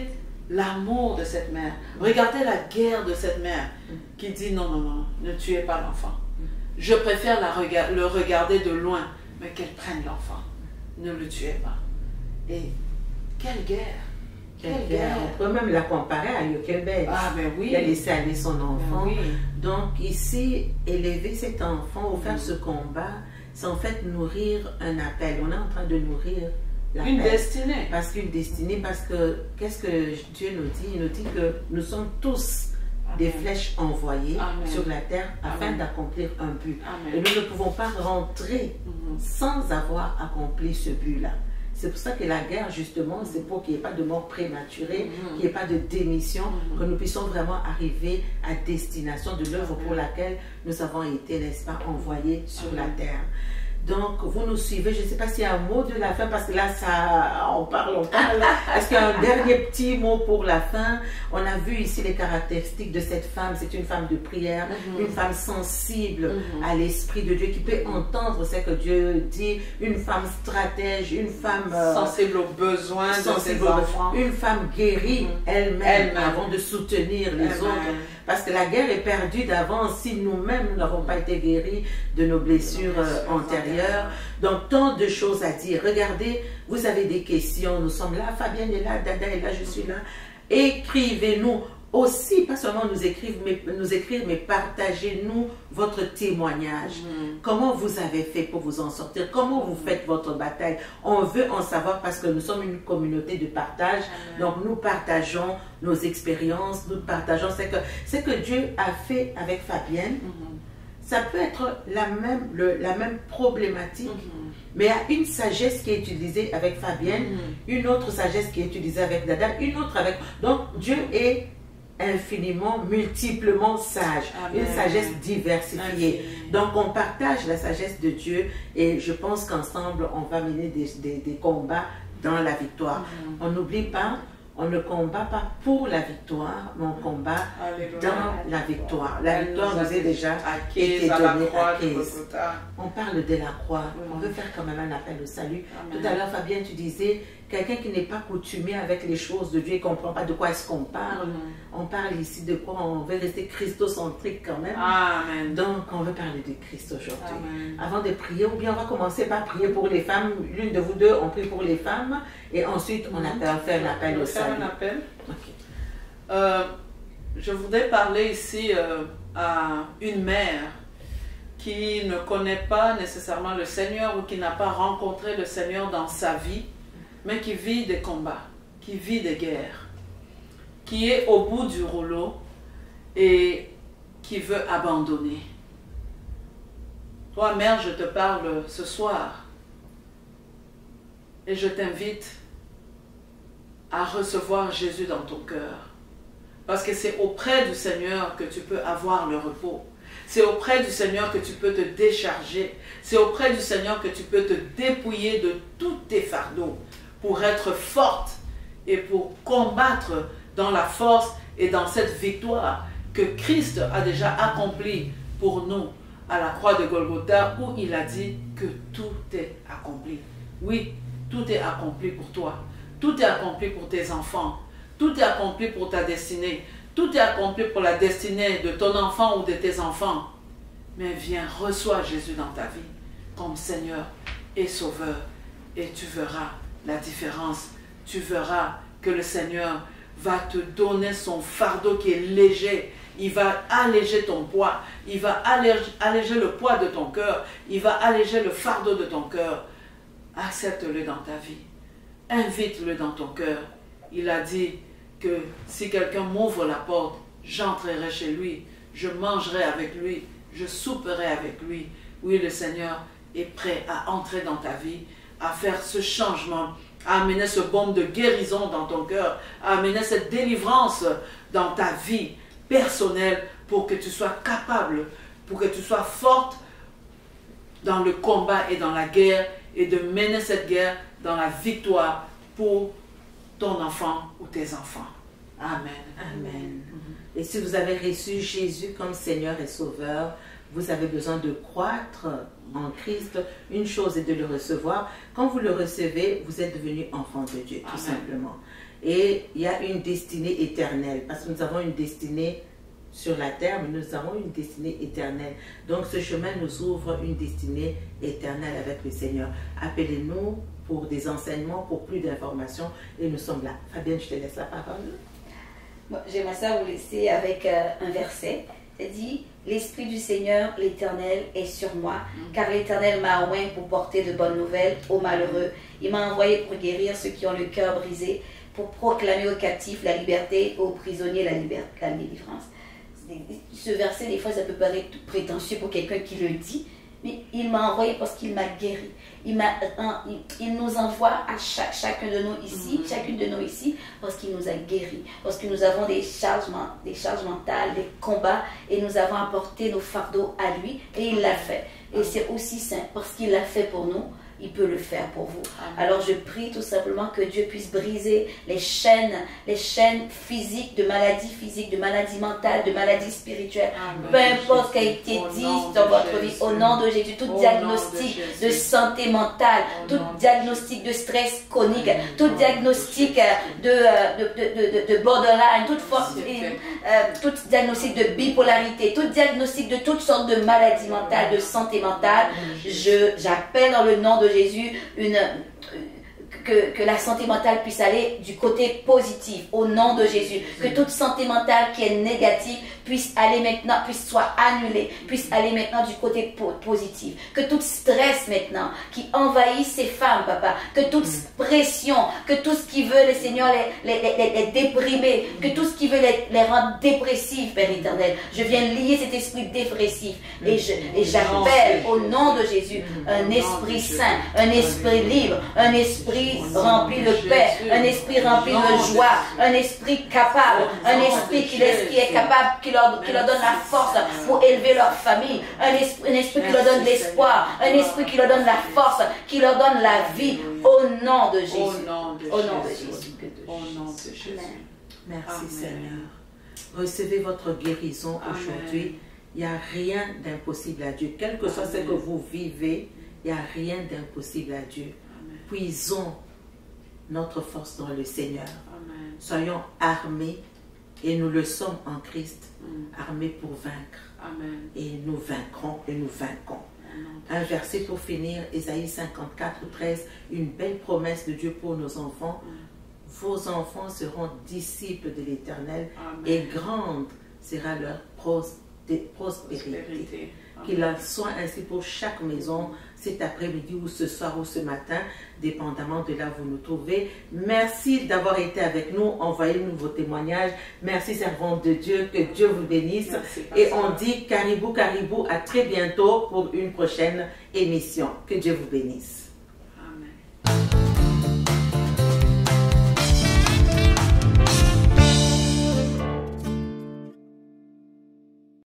l'amour de cette mère, regardez la guerre de cette mère qui dit non, ne tuez pas l'enfant. Je préfère le regarder de loin, mais qu'elle prenne l'enfant. Ne le tuez pas. Et quelle guerre! Quelle guerre!
On peut même la comparer à Jochebed.
Ah ben oui!
Elle a laissé aller son enfant.
Ben oui.
Donc ici, élever cet enfant ou faire ce combat, c'est en fait nourrir un appel. On est en train de nourrir l'appel.
Une destinée.
Parce qu'une destinée, parce que qu'est-ce que Dieu nous dit? Il nous dit que nous sommes tous des flèches envoyées
Amen.
sur la terre afin
Amen.
d'accomplir un but.
Amen.
Et nous ne pouvons pas rentrer sans avoir accompli ce but-là. C'est pour ça que la guerre, justement, c'est pour qu'il n'y ait pas de mort prématurée, qu'il n'y ait pas de démission, que nous puissions vraiment arriver à destination de l'œuvre pour laquelle nous avons été, n'est-ce pas, envoyés sur la terre. Donc, vous nous suivez. Je ne sais pas s'il y a un mot de la fin, parce que là, ça, on parle. Est-ce qu'il y a un dernier petit mot pour la fin? On a vu ici les caractéristiques de cette femme. C'est une femme de prière, une femme sensible à l'Esprit de Dieu, qui peut entendre ce que Dieu dit, une femme stratège, une femme
sensible aux besoins de ses
sensible,
enfants.
une femme guérie elle-même avant de soutenir les autres. Parce que la guerre est perdue d'avance si nous-mêmes nous n'avons pas été guéris de nos blessures antérieures. Donc, tant de choses à dire. Regardez, vous avez des questions. Nous sommes là, Fabienne est là, Dada est là, je suis là. Écrivez-nous aussi, pas seulement nous écrire, mais partagez-nous votre témoignage. Comment vous avez fait pour vous en sortir? Comment vous faites votre bataille? On veut en savoir parce que nous sommes une communauté de partage. Donc nous partageons nos expériences, nous partageons ce que Dieu a fait avec Fabienne. Ça peut être la même problématique, mais il y a une sagesse qui est utilisée avec Fabienne, une autre sagesse qui est utilisée avec Dada, une autre avec... Donc Dieu est infiniment, multiplement sage, une sagesse diversifiée. Donc on partage la sagesse de Dieu et je pense qu'ensemble on va mener des combats dans la victoire. On n'oublie pas, on ne combat pas pour la victoire, mais on combat dans la victoire. La victoire nous est déjà été donnée, acquise. On parle de la croix, on veut faire quand même un appel au salut. Tout à l'heure Fabienne, tu disais, quelqu'un qui n'est pas coutumé avec les choses de Dieu et ne comprend pas de quoi est-ce qu'on parle. On parle ici de quoi? On veut rester christocentrique quand même.
Amen.
Donc on veut parler de Christ aujourd'hui. Avant de prier, ou bien on va commencer par prier pour les femmes. L'une de vous deux, on prie pour les femmes et ensuite on fait un appel au salut.
Un appel. Je voudrais parler ici à une mère qui ne connaît pas nécessairement le Seigneur ou qui n'a pas rencontré le Seigneur dans sa vie, mais qui vit des combats, qui vit des guerres, qui est au bout du rouleau et qui veut abandonner. Toi, mère, je te parle ce soir et je t'invite à recevoir Jésus dans ton cœur. Parce que c'est auprès du Seigneur que tu peux avoir le repos. C'est auprès du Seigneur que tu peux te décharger. C'est auprès du Seigneur que tu peux te dépouiller de tous tes fardeaux pour être forte et pour combattre dans la force et dans cette victoire que Christ a déjà accomplie pour nous à la croix de Golgotha, où il a dit que tout est accompli. Oui, tout est accompli pour toi. Tout est accompli pour tes enfants. Tout est accompli pour ta destinée. Tout est accompli pour la destinée de ton enfant ou de tes enfants. Mais viens, reçois Jésus dans ta vie comme Seigneur et Sauveur. Et tu verras la différence. Tu verras que le Seigneur va te donner son fardeau qui est léger. Il va alléger ton poids. Il va alléger le poids de ton cœur. Il va alléger le fardeau de ton cœur. Accepte-le dans ta vie. Invite-le dans ton cœur. Il a dit que si quelqu'un m'ouvre la porte, j'entrerai chez lui, je mangerai avec lui, je souperai avec lui. Oui, le Seigneur est prêt à entrer dans ta vie, à faire ce changement, à amener ce baume de guérison dans ton cœur, à amener cette délivrance dans ta vie personnelle pour que tu sois capable, pour que tu sois forte dans le combat et dans la guerre et de mener cette guerre dans la victoire pour ton enfant ou tes enfants. Amen.
Amen. Et si vous avez reçu Jésus comme Seigneur et Sauveur, vous avez besoin de croître en Christ. Une chose est de le recevoir. Quand vous le recevez, vous êtes devenu enfant de Dieu, tout simplement. Et il y a une destinée éternelle, parce que nous avons une destinée sur la terre, mais nous avons une destinée éternelle. Donc ce chemin nous ouvre une destinée éternelle avec le Seigneur. Appelez-nous pour des enseignements, pour plus d'informations, et nous sommes là. Fabienne, je te laisse la parole.
Bon, j'aimerais ça vous laisser avec un verset. C'est dit, L'Esprit du Seigneur, l'Éternel, est sur moi, car l'Éternel m'a oint pour porter de bonnes nouvelles aux malheureux. Il m'a envoyé pour guérir ceux qui ont le cœur brisé, pour proclamer aux captifs la liberté, aux prisonniers la délivrance. Ce verset, des fois, ça peut paraître prétentieux pour quelqu'un qui le dit, mais il m'a envoyé parce qu'il m'a guéri. Il nous envoie à chacun de nous ici, chacune de nous ici, parce qu'il nous a guéris, parce que nous avons des charges mentales, des combats, et nous avons apporté nos fardeaux à lui, et il l'a fait. Et c'est aussi simple, parce qu'il l'a fait pour nous, il peut le faire pour vous. Alors je prie tout simplement que Dieu puisse briser les chaînes physiques, de maladies mentales, de maladies spirituelles. Peu importe ce qui a été dit dans votre vie, au nom de Jésus, tout diagnostic de santé mentale, tout diagnostic de stress chronique, tout diagnostic de borderline, tout diagnostic de bipolarité, tout diagnostic de toutes sortes de maladies mentales, de santé mentale, j'appelle dans le nom de Jésus que la santé mentale puisse aller du côté positif au nom de Jésus, que toute santé mentale qui est négative puisse aller maintenant, soit annulée, puisse aller maintenant du côté positif, que tout stress maintenant qui envahit ces femmes, papa, que toute pression, que tout ce qui veut, le Seigneur les déprimer, que tout ce qui veut les rendre dépressifs, Père éternel, je viens lier cet esprit dépressif et j'appelle au nom de Jésus un esprit saint, un esprit libre, un esprit rempli de paix, un esprit rempli de joie, un esprit capable, un esprit qui est capable, qui leur donne la force pour élever leur famille, un esprit qui leur donne l'espoir, un esprit qui leur donne la force, qui leur donne la vie, au nom de Jésus. Au nom de Jésus.
Au nom de Jésus.
Merci
Amen.
Seigneur. Recevez votre guérison aujourd'hui. Il n'y a rien d'impossible à Dieu. Quel que soit ce que vous vivez, il n'y a rien d'impossible à Dieu.
Amen.
Puisons notre force dans le Seigneur.
Amen.
Soyons armés, et nous le sommes en Christ, armés pour vaincre.
Amen.
Et nous vaincrons, et nous vainquons. Un verset pour finir, Ésaïe 54, 13, une belle promesse de Dieu pour nos enfants. Vos enfants seront disciples de l'Éternel, et grande sera leur prospérité. Qu'il en soit ainsi pour chaque maison, cet après-midi ou ce soir ou ce matin, dépendamment de là où vous nous trouvez. Merci d'avoir été avec nous. Envoyez-nous vos témoignages. Merci, servante de Dieu. Que Dieu vous bénisse. Et on dit caribou, caribou, à très bientôt pour une prochaine émission. Que Dieu vous bénisse.